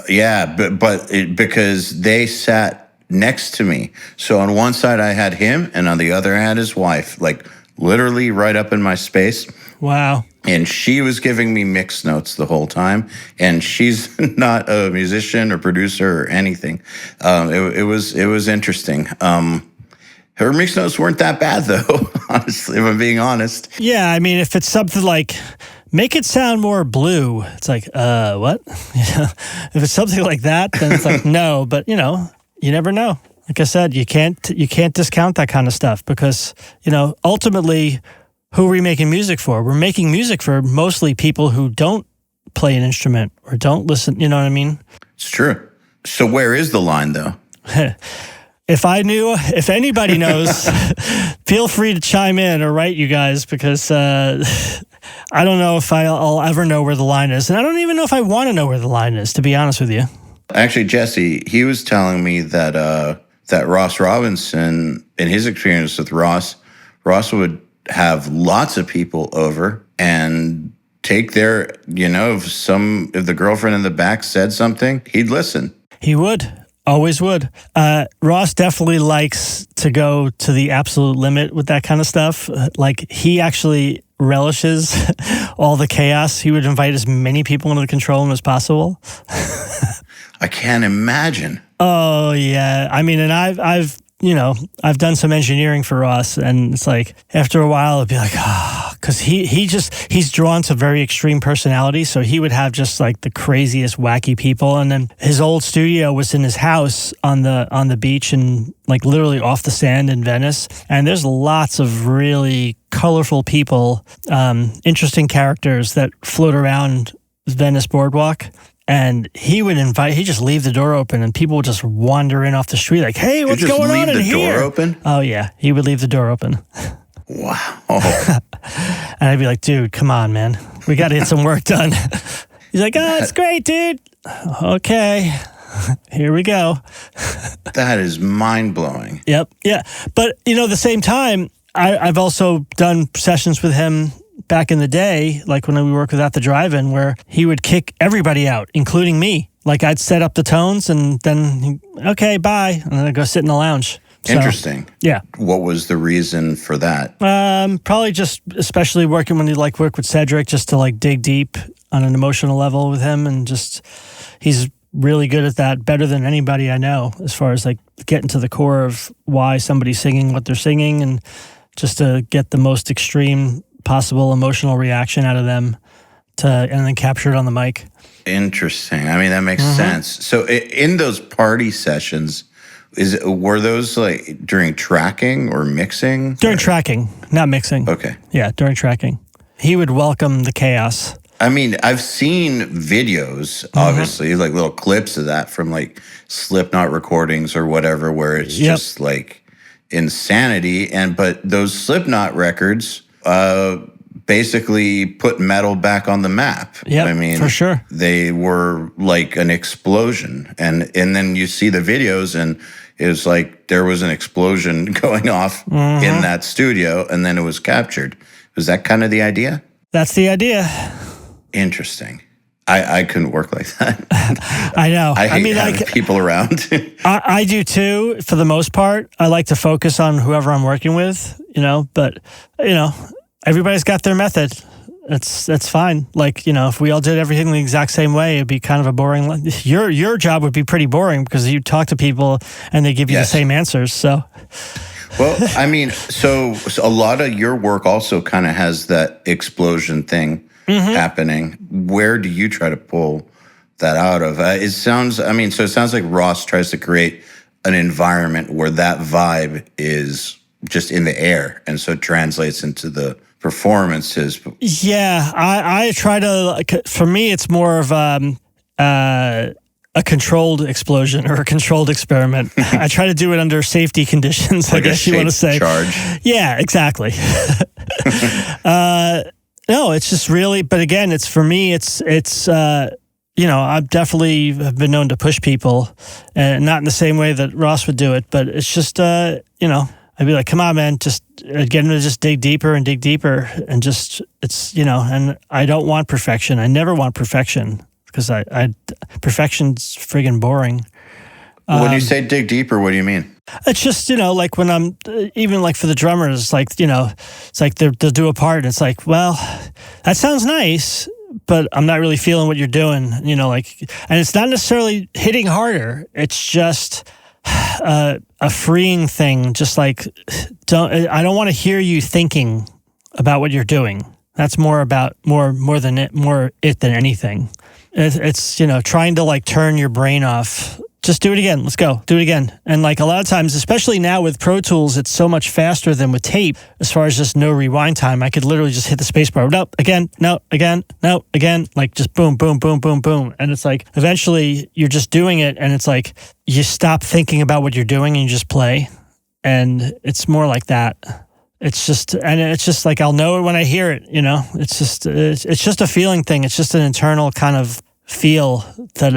Speaker 2: Yeah, but because they sat next to me. So on one side I had him and on the other I had his wife, like literally right up in my space.
Speaker 3: Wow.
Speaker 2: And she was giving me mix notes the whole time. And she's not a musician or producer or anything. It was interesting. Her mix notes weren't that bad, though, honestly, if I'm being honest.
Speaker 3: Yeah, I mean, if it's something like, make it sound more blue, it's like, what? If it's something like that, then it's like, no. But, you never know. Like I said, you can't discount that kind of stuff because, ultimately, who are we making music for? We're making music for mostly people who don't play an instrument or don't listen. You know what I mean?
Speaker 2: It's true. So where is the line, though?
Speaker 3: If anybody knows, feel free to chime in or write, you guys, because I don't know if I'll ever know where the line is. And I don't even know if I want to know where the line is, to be honest with you.
Speaker 2: Actually, Jesse, he was telling me that that Ross Robinson, in his experience with Ross would have lots of people over and take their, if the girlfriend in the back said something, he'd listen.
Speaker 3: He would. Always would. Ross definitely likes to go to the absolute limit with that kind of stuff. Like, he actually relishes all the chaos. He would invite as many people into the control room as possible.
Speaker 2: I can't imagine.
Speaker 3: Oh, yeah. I mean, and I've done some engineering for Ross, and it's like, after a while, it'd be like, because he's drawn to very extreme personalities, so he would have just like the craziest, wacky people. And then his old studio was in his house on the beach and like literally off the sand in Venice. And there's lots of really colorful people, interesting characters that float around Venice Boardwalk. And he'd just leave the door open and people would just wander in off the street like, hey, what's going on in here?
Speaker 2: Leave the door open?
Speaker 3: Oh, yeah. He would leave the door open.
Speaker 2: Wow.
Speaker 3: And I'd be like, dude, come on, man. We got to get some work done. He's like, it's great, dude. Okay. Here we go.
Speaker 2: That is mind-blowing.
Speaker 3: Yep. Yeah. But, at the same time, I've also done sessions with him back in the day, like when we worked with At the Drive-In, where he would kick everybody out, including me. Like, I'd set up the tones and then, okay, bye. And then I'd go sit in the lounge. So,
Speaker 2: interesting.
Speaker 3: Yeah.
Speaker 2: What was the reason for that?
Speaker 3: Probably just, especially working when you work with Cedric, just to dig deep on an emotional level with him. And just, he's really good at that, better than anybody I know, as far as getting to the core of why somebody's singing what they're singing and just to get the most extreme possible emotional reaction out of them and then capture it on the mic.
Speaker 2: Interesting. I mean, that makes sense. So in those party sessions, were those during tracking or mixing?
Speaker 3: During tracking, not mixing.
Speaker 2: Okay.
Speaker 3: Yeah, during tracking. He would welcome the chaos.
Speaker 2: I mean, I've seen videos, obviously, little clips of that from Slipknot recordings or whatever, where it's just insanity. But those Slipknot records basically put metal back on the map.
Speaker 3: Yeah,
Speaker 2: I mean,
Speaker 3: for sure.
Speaker 2: They were like an explosion. And then you see the videos and it was like there was an explosion going off in that studio and then it was captured. Was that kind of the idea?
Speaker 3: That's the idea.
Speaker 2: Interesting. I couldn't work like that.
Speaker 3: I know.
Speaker 2: I hate having people around.
Speaker 3: I do too, for the most part. I like to focus on whoever I'm working with, but, everybody's got their method. That's fine. If we all did everything the exact same way, it'd be kind of a boring. Your job would be pretty boring because you talk to people and they give you the same answers. So,
Speaker 2: well, I mean, so a lot of your work also kind of has that explosion thing happening. Where do you try to pull that out of? It sounds like Ross tries to create an environment where that vibe is just in the air, and so it translates into the performances.
Speaker 3: Yeah, I try to. For me, it's more of a controlled explosion or a controlled experiment. I try to do it under safety conditions. I guess you want to say.
Speaker 2: Charge.
Speaker 3: Yeah, exactly. No, it's just really. But again, it's for me. It's. I definitely have been known to push people, and not in the same way that Ross would do it. But it's just, I'd be like, come on, man, just get him to just dig deeper, and just, it's, and I don't want perfection. I never want perfection because perfection's friggin' boring.
Speaker 2: When you say dig deeper, what do you mean?
Speaker 3: It's just, like when I'm, even like for the drummers, it's like they'll do a part and it's like, well, that sounds nice, but I'm not really feeling what you're doing, and it's not necessarily hitting harder. It's just a freeing thing. Just I don't want to hear you thinking about what you're doing. That's more about more than it than anything. It's trying to turn your brain off just do it again. Let's go. Do it again. And like a lot of times, especially now with Pro Tools, it's so much faster than with tape as far as just no rewind time. I could literally just hit the space bar. No, again, no, again, no, again. Like just boom, boom, boom, boom, boom. And it's like eventually you're just doing it and it's like you stop thinking about what you're doing and you just play. And it's more like that. It's just like I'll know it when I hear it, you know. It's just a feeling thing. It's just an internal kind of feel that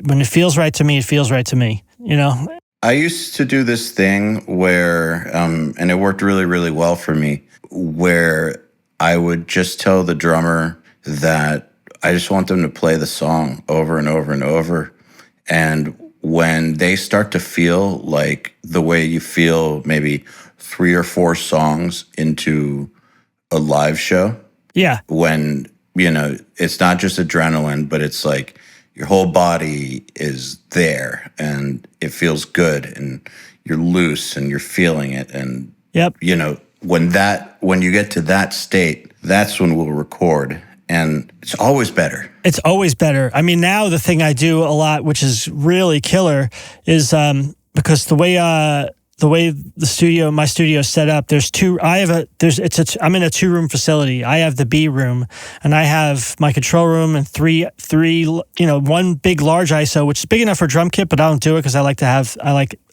Speaker 3: when it feels right to me, it feels right to me, you know?
Speaker 2: I used to do this thing where, and it worked really, really well for me, where I would just tell the drummer that I just want them to play the song over and over and over. And when they start to feel like the way you feel maybe 3 or 4 songs into a live show.
Speaker 3: Yeah.
Speaker 2: When, you know, it's not just adrenaline, but it's like your whole body is there and it feels good and you're loose and you're feeling it. And,
Speaker 3: yep.
Speaker 2: You know, when you get to that state, that's when we'll record. And it's always better. It's always better.
Speaker 3: I mean, now the thing I do a lot, which is really killer, is because the way my studio is set up, I'm in a 2-room facility. I have the B room and I have my control room and three, one big large ISO, which is big enough for drum kit, but I don't do it because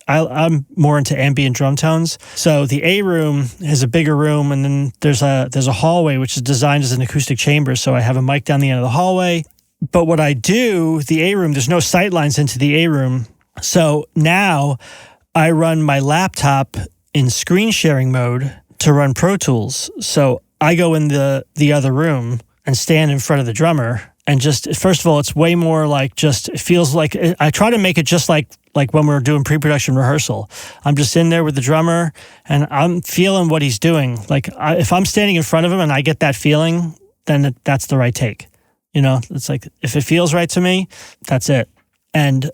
Speaker 3: I'm more into ambient drum tones. So the A room is a bigger room, and then there's a hallway which is designed as an acoustic chamber. So I have a mic down the end of the hallway. But what I do, the A room, there's no sight lines into the A room. So now I run my laptop in screen sharing mode to run Pro Tools. So I go in the other room and stand in front of the drummer. And just, first of all, it's way more like it feels like, I try to make it just like when we're doing pre-production rehearsal. I'm just in there with the drummer and I'm feeling what he's doing. Like if I'm standing in front of him and I get that feeling, then that's the right take. You know, it's like, if it feels right to me, that's it. And,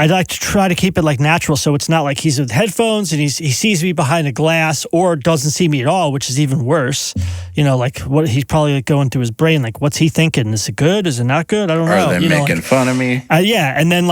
Speaker 3: I'd like to try to keep it like natural, so it's not like he's with headphones and he sees me behind a glass or doesn't see me at all, which is even worse. You know, like what he's probably going through his brain, like what's he thinking? Is it good? Is it not good? I don't know.
Speaker 2: Are they making fun of me?
Speaker 3: Yeah, and then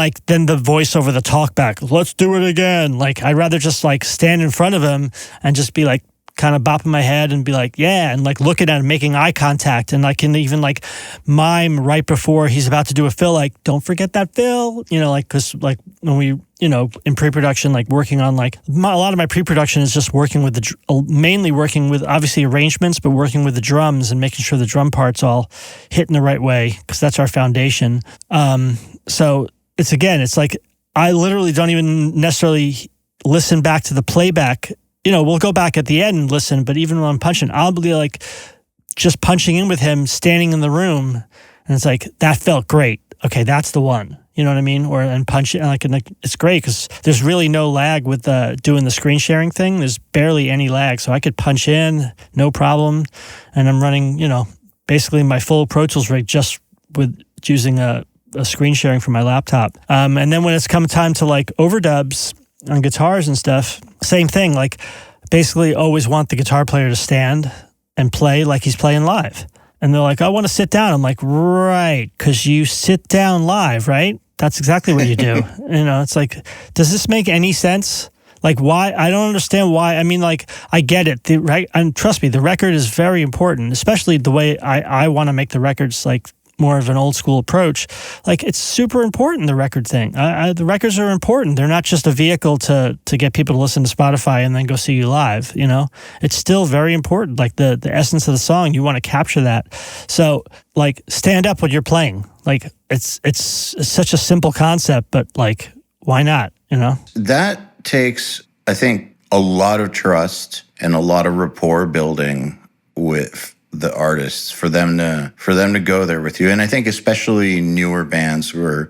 Speaker 3: the voice over the talk back, let's do it again. Like I'd rather just like stand in front of him and just be like, kind of bopping my head and be like, yeah, and like looking at him, making eye contact. And I can even like mime right before he's about to do a fill, like, don't forget that fill, you know, like, cause like when we, you know, in pre-production, like working on like, a lot of my pre-production is just working with mainly working with obviously arrangements, but working with the drums and making sure the drum parts all hit in the right way. Cause that's our foundation. So it's like, I literally don't even necessarily listen back to the playback. You know, we'll go back at the end and listen, but even when I'm punching, I'll be like just punching in with him, standing in the room, and it's like, that felt great. Okay, that's the one. You know what I mean? And punching, and it's great because there's really no lag with doing the screen sharing thing. There's barely any lag, so I could punch in, no problem, and I'm running, you know, basically my full Pro Tools rig just with using a screen sharing from my laptop. And then when it's come time to like overdubs on guitars and stuff, same thing. Like basically always want the guitar player to stand and play like he's playing live. And they're like, I want to sit down. I'm like, right, because you sit down live, right? That's exactly what you do. You know, it's like, does this make any sense? Like, why? I don't understand why. I mean, like, I get it. And trust me, the record is very important, especially the way I want to make the records like more of an old school approach. Like, it's super important, the record thing. The records are important. They're not just a vehicle to get people to listen to Spotify and then go see you live, you know? It's still very important. Like, the essence of the song, you want to capture that. So, like, stand up when you're playing. Like, it's such a simple concept, but, like, why not, you know?
Speaker 2: That takes, I think, a lot of trust and a lot of rapport building with the artists for them to go there with you. And I think especially newer bands who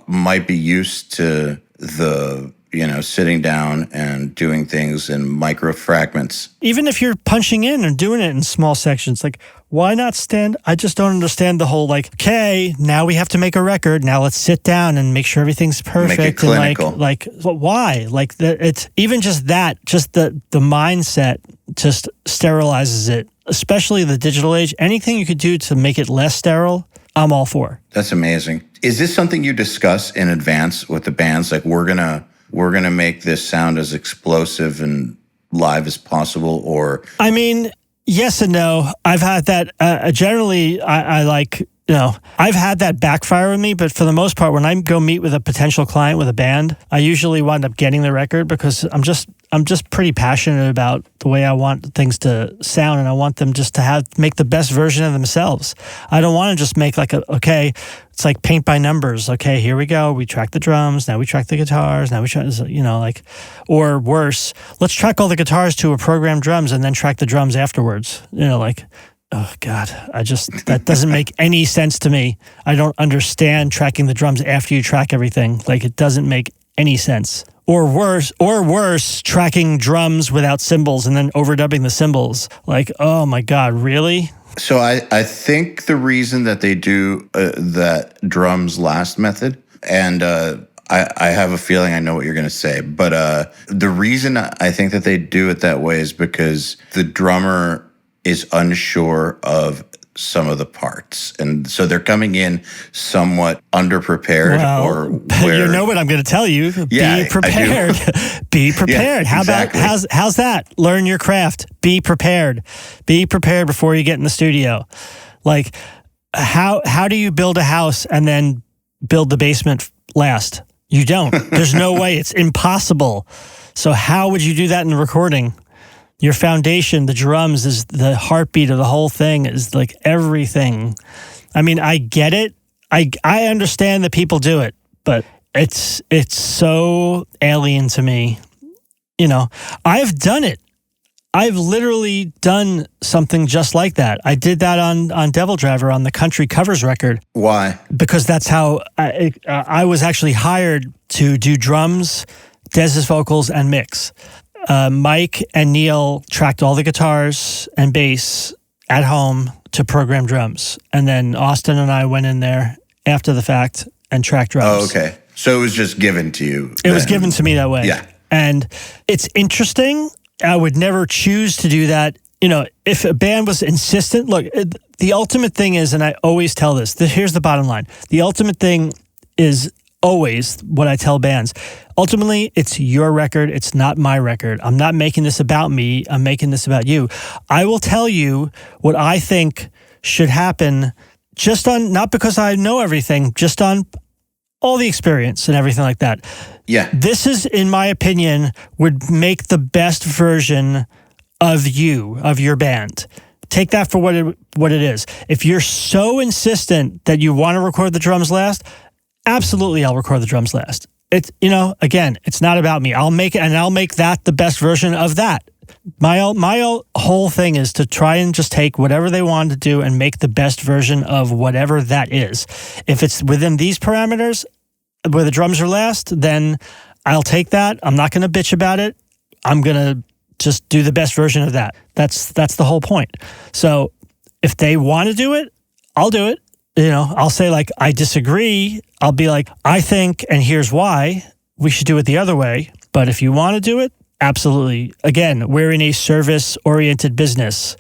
Speaker 2: might be used to the, you know, sitting down and doing things in micro fragments.
Speaker 3: Even if you're punching in and doing it in small sections, like, why not stand? I just don't understand the whole, like, okay, now we have to make a record. Now let's sit down and make sure everything's perfect.
Speaker 2: Make it clinical.
Speaker 3: And like, why? Like, it's even just that, just the mindset just sterilizes it, especially the digital age. Anything you could do to make it less sterile, I'm all for.
Speaker 2: That's amazing. Is this something you discuss in advance with the bands? Like, we're gonna make this sound as explosive and live as possible, or?
Speaker 3: I mean, yes and no. I've had that. Generally, I like. I've had that backfire with me, but for the most part, when I go meet with a potential client with a band, I usually wind up getting the record because I'm just pretty passionate about the way I want things to sound, and I want them just to make the best version of themselves. I don't want to just make it's like paint by numbers. Okay, here we go. We track the drums. Now we track the guitars. Now we track, or worse, let's track all the guitars to a programmed drums and then track the drums afterwards. Oh, God, that doesn't make any sense to me. I don't understand tracking the drums after you track everything. It doesn't make any sense. Or worse, tracking drums without cymbals and then overdubbing the cymbals. Oh my God, really?
Speaker 2: So I think the reason that they do that drums last method, and I have a feeling I know what you're going to say, but the reason I think that they do it that way is because the drummer is unsure of some of the parts. And so they're coming in somewhat underprepared.
Speaker 3: Well, you know what I'm going to tell you.
Speaker 2: Yeah,
Speaker 3: be prepared. Be prepared.
Speaker 2: Yeah, exactly.
Speaker 3: How's that? Learn your craft. Be prepared. Be prepared before you get in the studio. How do you build a house and then build the basement last? You don't. There's no way. It's impossible. So how would you do that in the recording? Your foundation, the drums, is the heartbeat of the whole thing, is everything. I mean, I get it. I understand that people do it, but it's so alien to me. I've done it. I've literally done something just like that. I did that on Devil Driver on the country covers record.
Speaker 2: Why?
Speaker 3: Because that's how I was actually hired to do drums, Dez's vocals, and mix. Mike and Neil tracked all the guitars and bass at home to program drums. And then Austin and I went in there after the fact and tracked drums.
Speaker 2: Oh, okay. So it was just given to you.
Speaker 3: It was given to me that way.
Speaker 2: Yeah.
Speaker 3: And it's interesting. I would never choose to do that. If a band was insistent, look, the ultimate thing is, and I always tell this, here's the bottom line. The ultimate thing is always what I tell bands. Ultimately, it's your record. It's not my record. I'm not making this about me. I'm making this about you. I will tell you what I think should happen just on, not because I know everything, just on all the experience and everything like that.
Speaker 2: Yeah.
Speaker 3: This is, in my opinion, would make the best version of you, of your band. Take that for what it is. If you're so insistent that you want to record the drums last, absolutely, I'll record the drums last. It's, again, it's not about me. I'll make it, and I'll make that the best version of that. My whole thing is to try and just take whatever they want to do and make the best version of whatever that is. If it's within these parameters, where the drums are last, then I'll take that. I'm not going to bitch about it. I'm going to just do the best version of that. That's the whole point. So if they want to do it, I'll do it. I'll say I disagree. I'll be I think, and here's why we should do it the other way. But if you want to do it, absolutely. Again, we're in a service-oriented business.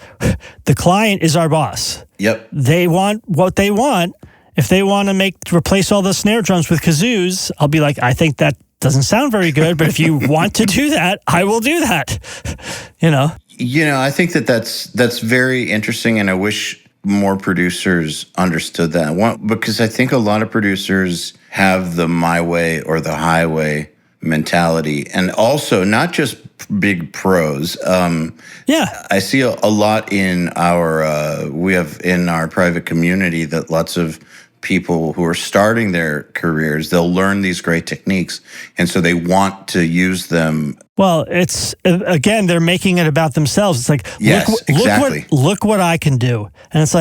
Speaker 3: The client is our boss.
Speaker 2: Yep.
Speaker 3: They want what they want. If they want to replace all the snare drums with kazoos, I'll be I think that doesn't sound very good, but if you want to do that, I will do that.
Speaker 2: I think that's very interesting, and I wish more producers understood that. Because I think a lot of producers have the my way or the highway mentality, and also not just big pros. I see a lot in our private community that lots of people who are starting their careers, they'll learn these great techniques, and so they want to use them.
Speaker 3: Well, it's, again, they're making it about themselves. It's
Speaker 2: yes, exactly.
Speaker 3: Look what I can do. And it's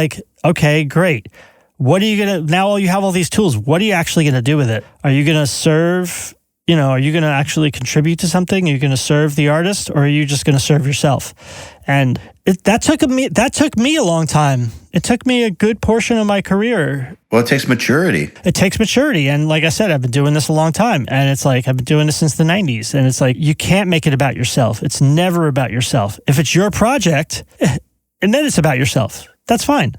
Speaker 3: okay, great. What are you going to, now you have all these tools, what are you actually going to do with it? Are you going to serve, are you going to actually contribute to something? Are you going to serve the artist, or are you just going to serve yourself? And that took me a long time. It took me a good portion of my career.
Speaker 2: Well, it takes maturity.
Speaker 3: It takes maturity. And like I said, I've been doing this a long time. And it's I've been doing this since the 90s. And it's you can't make it about yourself. It's never about yourself. If it's your project, and then it's about yourself, that's fine.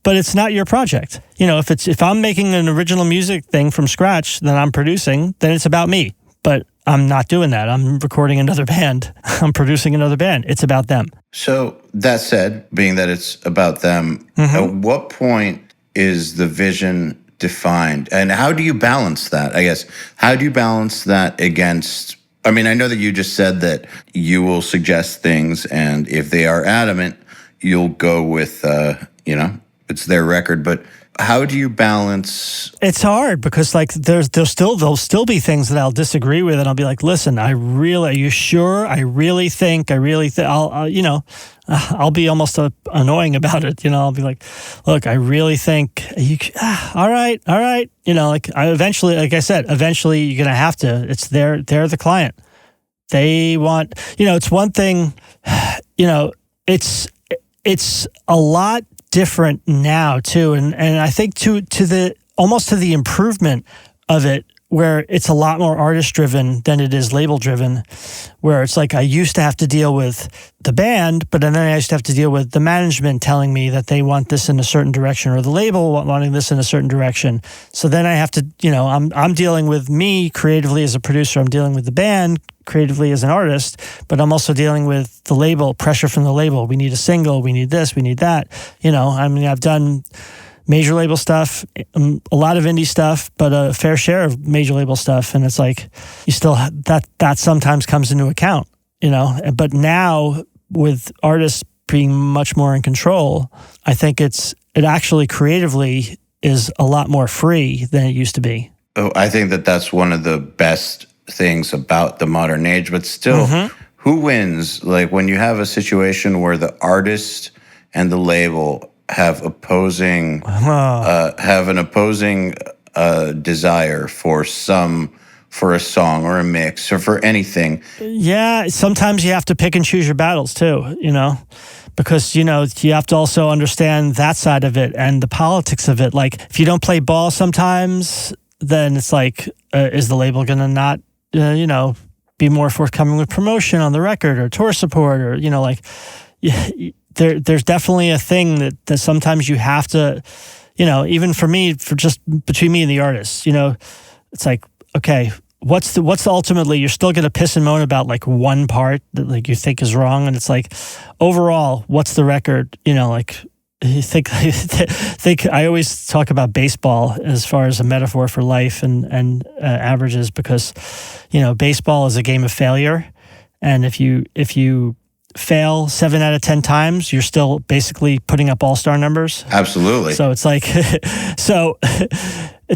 Speaker 3: but it's not your project. If I'm making an original music thing from scratch that I'm producing, then it's about me. But I'm not doing that. I'm recording another band. I'm producing another band. It's about them.
Speaker 2: So that said, being that it's about them, at what point is the vision defined? And how do you balance that? I guess, how do you balance that against, I mean, I know that you just said that you will suggest things, and if they are adamant, you'll go with, it's their record, but how do you balance? It's
Speaker 3: hard because like there'll still be things that I'll disagree with, and I'll be like, listen, are you sure? I'll be almost annoying about it. I'll be like, look, I really think all right. Eventually you're going to have to, they're the client. They want, it's one thing, it's a lot different now too, and I think to the improvement of it, where it's a lot more artist driven than it is label driven, where it's like I used to have to deal with the band, but then I used to have to deal with the management telling me that they want this in a certain direction, or the label wanting this in a certain direction. So then I have to, I'm dealing with me creatively as a producer, I'm dealing with the band creatively as an artist, but I'm also dealing with the label, pressure from the label. We need a single, we need this, we need that. I've done major label stuff, a lot of indie stuff, but a fair share of major label stuff. And it's like, you still, that sometimes comes into account, but now with artists being much more in control, I think it actually creatively is a lot more free than it used to be.
Speaker 2: Oh, I think that's one of the best things about the modern age, but still, who wins? Like when you have a situation where the artist and the label have an opposing desire for a song or a mix or for anything.
Speaker 3: Yeah, sometimes you have to pick and choose your battles too, because, you have to also understand that side of it and the politics of it. Like if you don't play ball sometimes, then it's like, is the label going to not, be more forthcoming with promotion on the record or tour support, or, there's definitely a thing that sometimes you have to, even for me, for just between me and the artist, it's like, okay, what's ultimately, you're still going to piss and moan about like one part that like you think is wrong. And it's like, overall, what's the record? I think I always talk about baseball as far as a metaphor for life and averages, because, baseball is a game of failure. And if you fail 7 out of 10 times, you're still basically putting up all-star numbers.
Speaker 2: Absolutely.
Speaker 3: So it's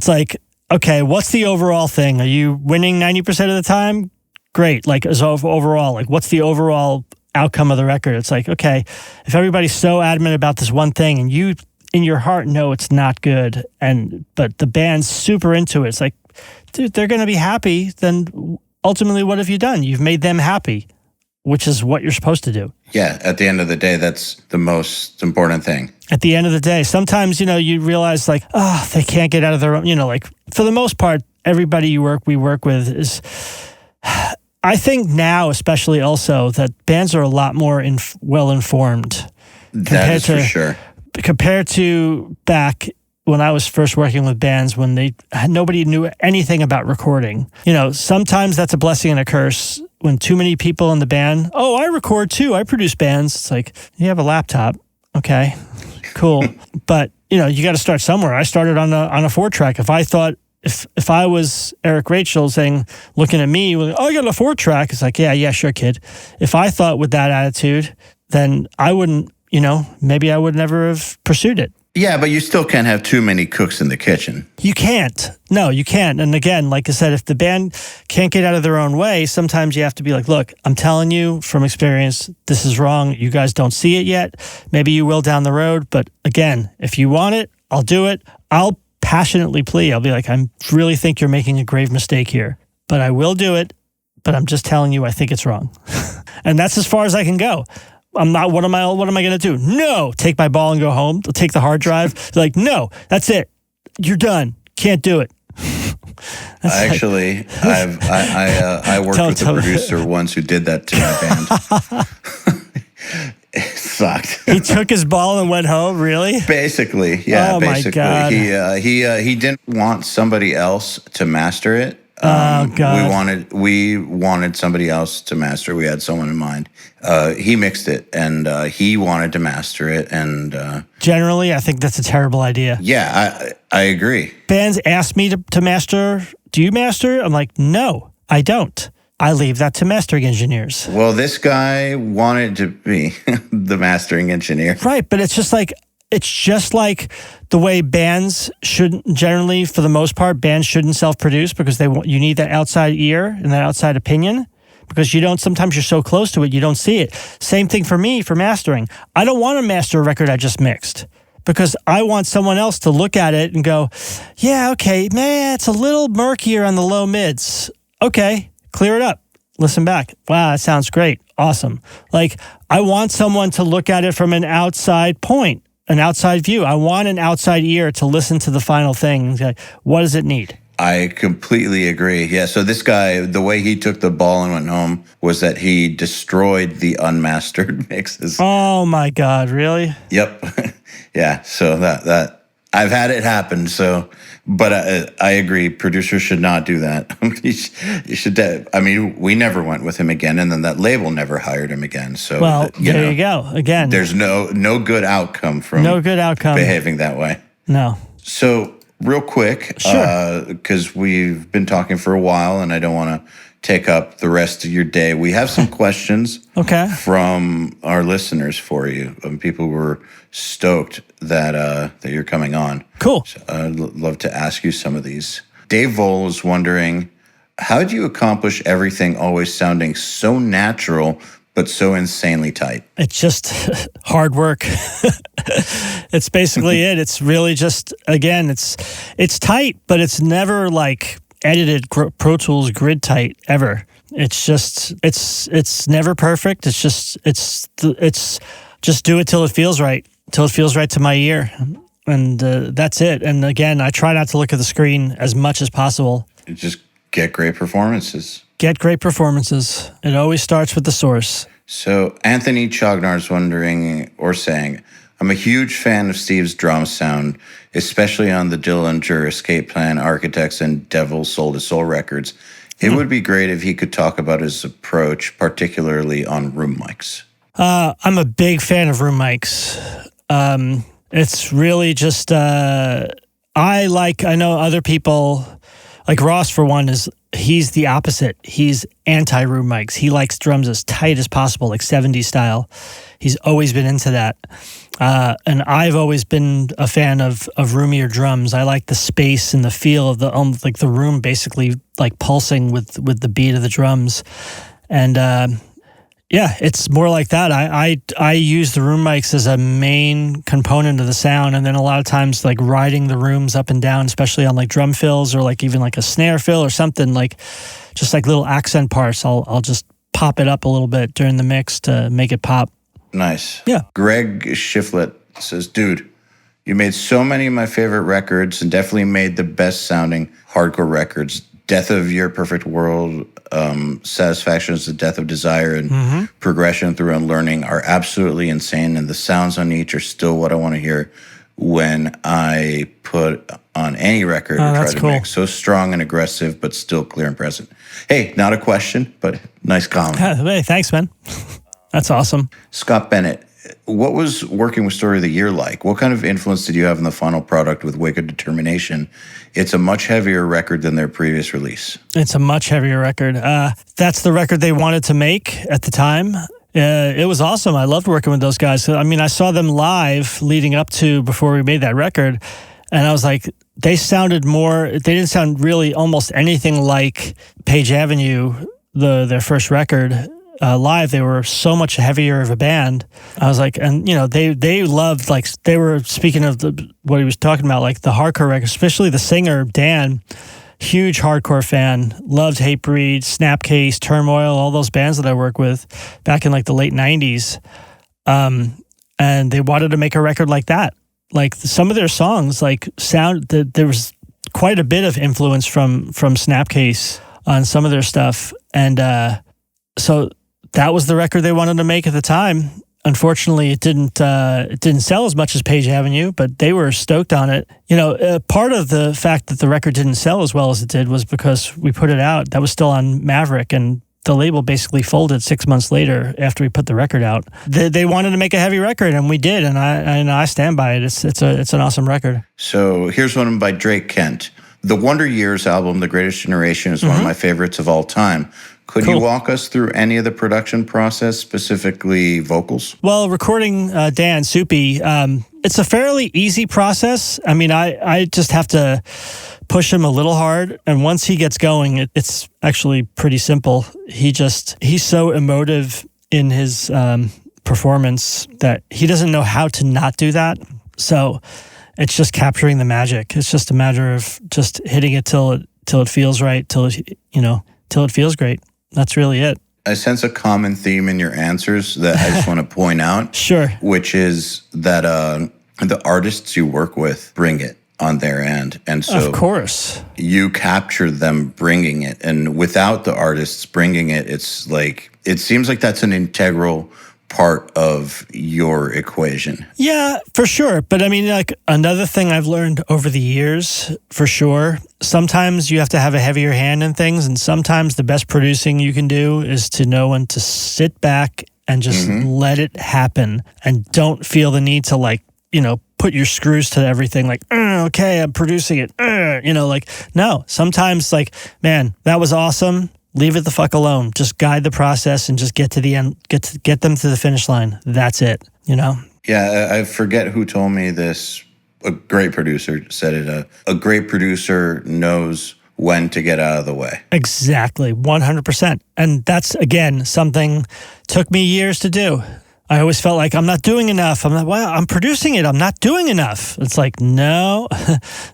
Speaker 3: like, okay, what's the overall thing? Are you winning 90% of the time? Great. Like as overall, like what's the overall outcome of the record? It's like, okay, if everybody's so adamant about this one thing and you in your heart know it's not good, but the band's super into it, it's like, dude, they're going to be happy, then ultimately what have you done? You've made them happy, which is what you're supposed to do.
Speaker 2: Yeah, at the end of the day, that's the most important thing.
Speaker 3: At the end of the day, sometimes, you realize like, they can't get out of their own, like for the most part, everybody we work with is, I think now, especially also, that bands are a lot more well-informed.
Speaker 2: That is for sure.
Speaker 3: Compared to back when I was first working with bands, when nobody knew anything about recording. Sometimes that's a blessing and a curse when too many people in the band, I record too, I produce bands. It's like, you have a laptop. Okay, cool. But, you got to start somewhere. I started on a 4-track. If I thought, if I was Eric Rachel looking at me, I got a 4-track, it's like, yeah, sure, kid. If I thought with that attitude, then I wouldn't, maybe I would never have pursued it.
Speaker 2: Yeah, but you still can't have too many cooks in the kitchen.
Speaker 3: You can't. No, you can't. And again, like I said, if the band can't get out of their own way, sometimes you have to be like, look, I'm telling you from experience, this is wrong. You guys don't see it yet. Maybe you will down the road. But again, if you want it, I'll do it. I'll passionately plea. I'll be like, I really think you're making a grave mistake here, but I will do it. But I'm just telling you, I think it's wrong. And that's as far as I can go. I'm not, what am I going to do? No, take my ball and go home. Take the hard drive. Like, no, that's it. You're done. Can't do it.
Speaker 2: Actually, I worked with a producer once who did that to my band. It sucked.
Speaker 3: He took his ball and went home. Really?
Speaker 2: Basically, yeah.
Speaker 3: Oh my God.
Speaker 2: He didn't want somebody else to master it.
Speaker 3: Oh God.
Speaker 2: We wanted somebody else to master. We had someone in mind. He mixed it, and he wanted to master it. And
Speaker 3: generally, I think that's a terrible idea.
Speaker 2: Yeah, I agree.
Speaker 3: Bands ask me to master. Do you master? I'm like, no, I don't. I leave that to mastering engineers.
Speaker 2: Well, this guy wanted to be the mastering engineer.
Speaker 3: Right, but it's just like the way bands shouldn't, generally, for the most part, bands shouldn't self-produce because you need that outside ear and that outside opinion because sometimes you're so close to it, you don't see it. Same thing for me for mastering. I don't want to master a record I just mixed because I want someone else to look at it and go, yeah, okay, man, it's a little murkier on the low mids. Okay. Clear it up. Listen back. Wow, that sounds great. Awesome. Like, I want someone to look at it from an outside point, an outside view. I want an outside ear to listen to the final thing. Like, what does it need?
Speaker 2: I completely agree. Yeah, so this guy, the way he took the ball and went home was that he destroyed the unmastered mixes.
Speaker 3: Oh my God, really?
Speaker 2: Yep. Yeah, so that I've had it happen, so... But I agree, producers should not do that. You should. I mean, we never went with him again, and then that label never hired him again. So,
Speaker 3: well, there you go. Again,
Speaker 2: there's no good outcome from behaving that way.
Speaker 3: No.
Speaker 2: So, real quick,
Speaker 3: sure,
Speaker 2: because we've been talking for a while, and I don't want to take up the rest of your day. We have some questions from our listeners for you. People were stoked that you're coming on.
Speaker 3: Cool.
Speaker 2: So I'd love to ask you some of these. Dave Vole is wondering, how do you accomplish everything always sounding so natural but so insanely tight?
Speaker 3: It's just hard work. It's basically it. It's really just, again, it's tight, but it's never like edited Pro Tools grid tight ever. It's just it's never perfect. It's just do it till it feels right to my ear, and that's it. And again, I try not to look at the screen as much as possible.
Speaker 2: Just get great performances.
Speaker 3: Get great performances. It always starts with the source.
Speaker 2: So Anthony Chognar is wondering or saying, I'm a huge fan of Steve's drum sound, especially on the Dillinger Escape Plan, Architects, and Devil Soul to Soul records. It would be great if he could talk about his approach, particularly on room mics.
Speaker 3: I'm a big fan of room mics. It's really just, I know other people, like Ross for one, he's the opposite. He's anti-room mics. He likes drums as tight as possible, like 70s style. He's always been into that. And I've always been a fan of roomier drums. I like the space and the feel of the room basically like pulsing with the beat of the drums. And yeah, it's more like that. I use the room mics as a main component of the sound, and then a lot of times like riding the rooms up and down, especially on like drum fills or like even like a snare fill or something, like just like little accent parts. I'll just pop it up a little bit during the mix to make it pop.
Speaker 2: Nice.
Speaker 3: Yeah.
Speaker 2: Greg Shiflett says, dude, you made so many of my favorite records and definitely made the best sounding hardcore records. Death of Your Perfect World, Satisfaction is the Death of Desire, and Progression Through Unlearning are absolutely insane, and the sounds on each are still what I want to hear when I put on any record or try to make. So strong and aggressive, but still clear and present. Hey, not a question, but nice comment.
Speaker 3: Hey, thanks, man. That's awesome.
Speaker 2: Scott Bennett, what was working with Story of the Year like? What kind of influence did you have in the final product with Wake of Determination? It's a much heavier record than their previous release. It's
Speaker 3: a much heavier record. That's the record they wanted to make at the time. It was awesome. I loved working with those guys. I mean, I saw them live leading up to before we made that record, and I was like, they didn't sound really almost anything like Page Avenue, their first record. Live, they were so much heavier of a band. I was like, and you know, they loved, like, they were speaking of what he was talking about, like the hardcore records, especially the singer Dan, huge hardcore fan, loved Hatebreed, Snapcase, Turmoil, all those bands that I worked with back in like the late 90s. And they wanted to make a record like that. Like some of their songs, like there was quite a bit of influence from Snapcase on some of their stuff, and so that was the record they wanted to make at the time. Unfortunately, it didn't sell as much as Page Avenue, but they were stoked on it. Part of the fact that the record didn't sell as well as it did was because we put it out. That was still on Maverick, and the label basically folded 6 months later after we put the record out. They wanted to make a heavy record, and we did, and I stand by it. It's an awesome record.
Speaker 2: So here's one by Drake Kent. The Wonder Years album, The Greatest Generation, is one of my favorites of all time. Could you walk us through any of the production process, specifically vocals?
Speaker 3: Well, recording Dan Soupy, it's a fairly easy process. I mean, I just have to push him a little hard, and once he gets going, it's actually pretty simple. He's so emotive in his performance that he doesn't know how to not do that. So it's just capturing the magic. It's just a matter of just hitting it till it feels right, till it feels great. That's really it.
Speaker 2: I sense a common theme in your answers that I just want to point out.
Speaker 3: Sure.
Speaker 2: Which is that the artists you work with bring it on their end. And so
Speaker 3: of course,
Speaker 2: you capture them bringing it. And without the artists bringing it, it's like, it seems like that's an integral part of your equation.
Speaker 3: Yeah, for sure. But I mean, like, another thing I've learned over the years, for sure, sometimes you have to have a heavier hand in things, and sometimes the best producing you can do is to know when to sit back and just let it happen, and don't feel the need to put your screws to everything, like, okay, I'm producing it. No, sometimes, like, man, that was awesome. Leave it the fuck alone. Just guide the process and just get to the end, get them to the finish line. That's it,
Speaker 2: Yeah, I forget who told me this. A great producer said it. A great producer knows when to get out of the way.
Speaker 3: Exactly, 100%. And that's, again, something took me years to do. I always felt like I'm not doing enough. I'm producing it. I'm not doing enough. It's like, no.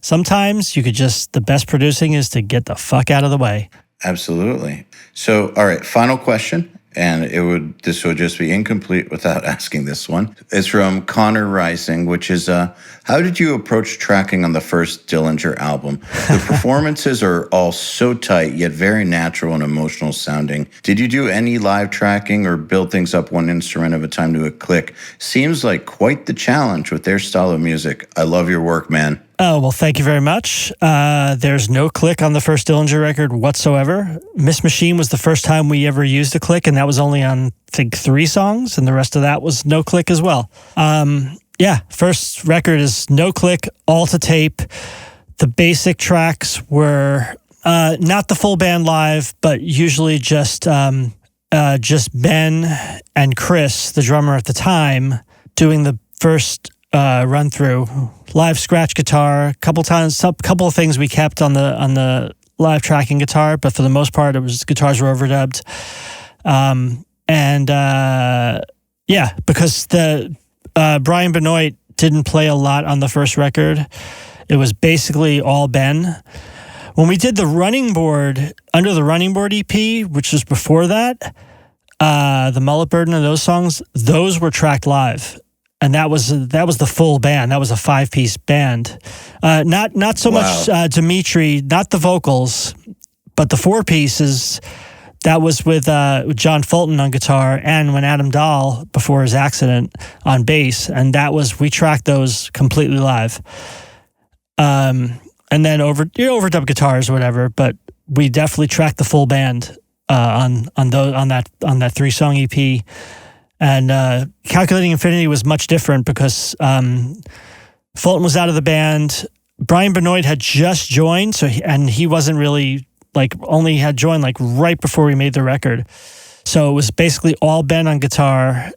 Speaker 3: Sometimes the best producing is to get the fuck out of the way.
Speaker 2: Absolutely. So, all right, final question, and this would just be incomplete without asking this one. It's from Connor Rising, which is, how did you approach tracking on the first Dillinger album? The performances are all so tight, yet very natural and emotional sounding. Did you do any live tracking or build things up one instrument at a time to a click? Seems like quite the challenge with their style of music. I love your work, man.
Speaker 3: Oh, well, thank you very much. There's no click on the first Dillinger record whatsoever. Miss Machine was the first time we ever used a click, and that was only on, I think, 3 songs, and the rest of that was no click as well. First record is no click, all to tape. The basic tracks were not the full band live, but usually just Ben and Chris, the drummer at the time, doing the first run through. Live scratch guitar, couple of things we kept on the live tracking guitar, but for the most part, guitars were overdubbed. Because the Brian Benoit didn't play a lot on the first record. It was basically all Ben. When we did the Running Board, Under the Running Board EP, which was before that, the Mullet Burden and those songs, those were tracked live. And that was the full band. That was a 5-piece band. Not so much Dimitri, not the vocals, but the 4 pieces. That was with John Fulton on guitar, and when Adam Dahl, before his accident, on bass. And we tracked those completely live. And then overdub guitars or whatever, but we definitely tracked the full band on that 3-song EP. And Calculating Infinity was much different because Fulton was out of the band. Brian Benoit had just joined, he wasn't really, only had joined right before we made the record. So it was basically all Ben on guitar,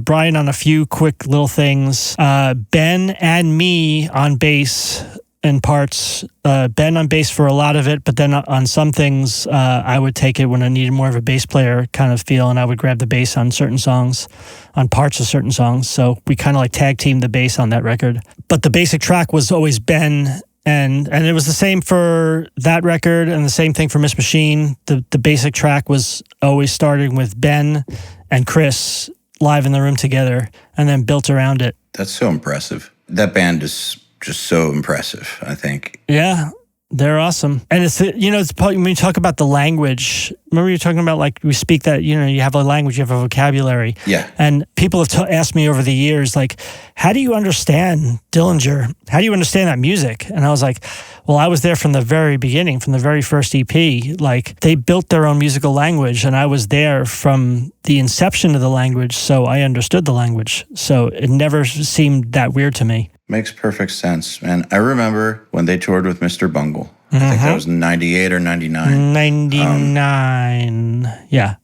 Speaker 3: Brian on a few quick little things, Ben and me on bass and parts. Ben on bass for a lot of it, but then on some things, I would take it when I needed more of a bass player kind of feel, and I would grab the bass on certain songs, on parts of certain songs. So we kind of tag teamed the bass on that record. But the basic track was always Ben, and it was the same for that record, and the same thing for Miss Machine. The basic track was always starting with Ben and Chris live in the room together, and then built around it.
Speaker 2: That's so impressive. That band is just so impressive, I think.
Speaker 3: Yeah. They're awesome. And it's, it's when you talk about the language, remember you're talking about like we speak that, you have a language, you have a vocabulary.
Speaker 2: Yeah.
Speaker 3: And people have asked me over the years, like, how do you understand Dillinger? How do you understand that music? And I was like, well, I was there from the very beginning, from the very first EP. Like, they built their own musical language, and I was there from the inception of the language, so I understood the language. So it never seemed that weird to me.
Speaker 2: Makes perfect sense. And I remember when they toured with Mr. Bungle. I think that was 98 or 99.
Speaker 3: 99. Yeah.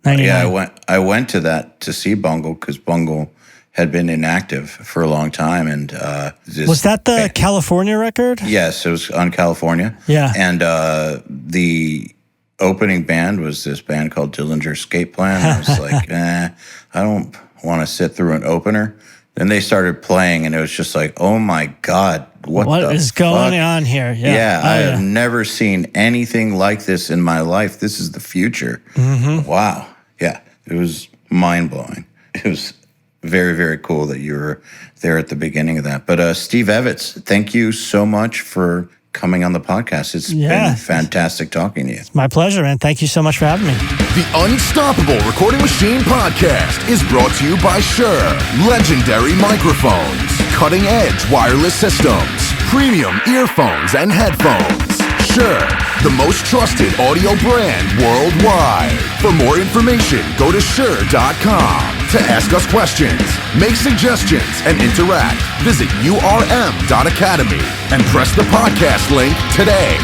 Speaker 3: 99.
Speaker 2: Yeah, I went to that to see Bungle because Bungle had been inactive for a long time. And
Speaker 3: was that the California record?
Speaker 2: Yes, it was on California.
Speaker 3: Yeah.
Speaker 2: And the opening band was this band called Dillinger Escape Plan. I was like, I don't want to sit through an opener. Then they started playing, and it was just like, oh my God, what
Speaker 3: is
Speaker 2: fuck?
Speaker 3: going on here? Yeah,
Speaker 2: I have never seen anything like this in my life. This is the future. Mm-hmm. Wow. Yeah, it was mind-blowing. It was very, very cool that you were there at the beginning of that. But Steve Evetts, thank you so much for coming on the podcast. It's been fantastic talking to you.
Speaker 3: It's my pleasure, man. Thank you so much for having me.
Speaker 1: The Unstoppable Recording Machine podcast is brought to you by Shure, legendary microphones, cutting-edge wireless systems, premium earphones and headphones. Shure, the most trusted audio brand worldwide. For more information, go to Shure.com. To ask us questions, make suggestions, and interact, visit urm.academy and press the podcast link today.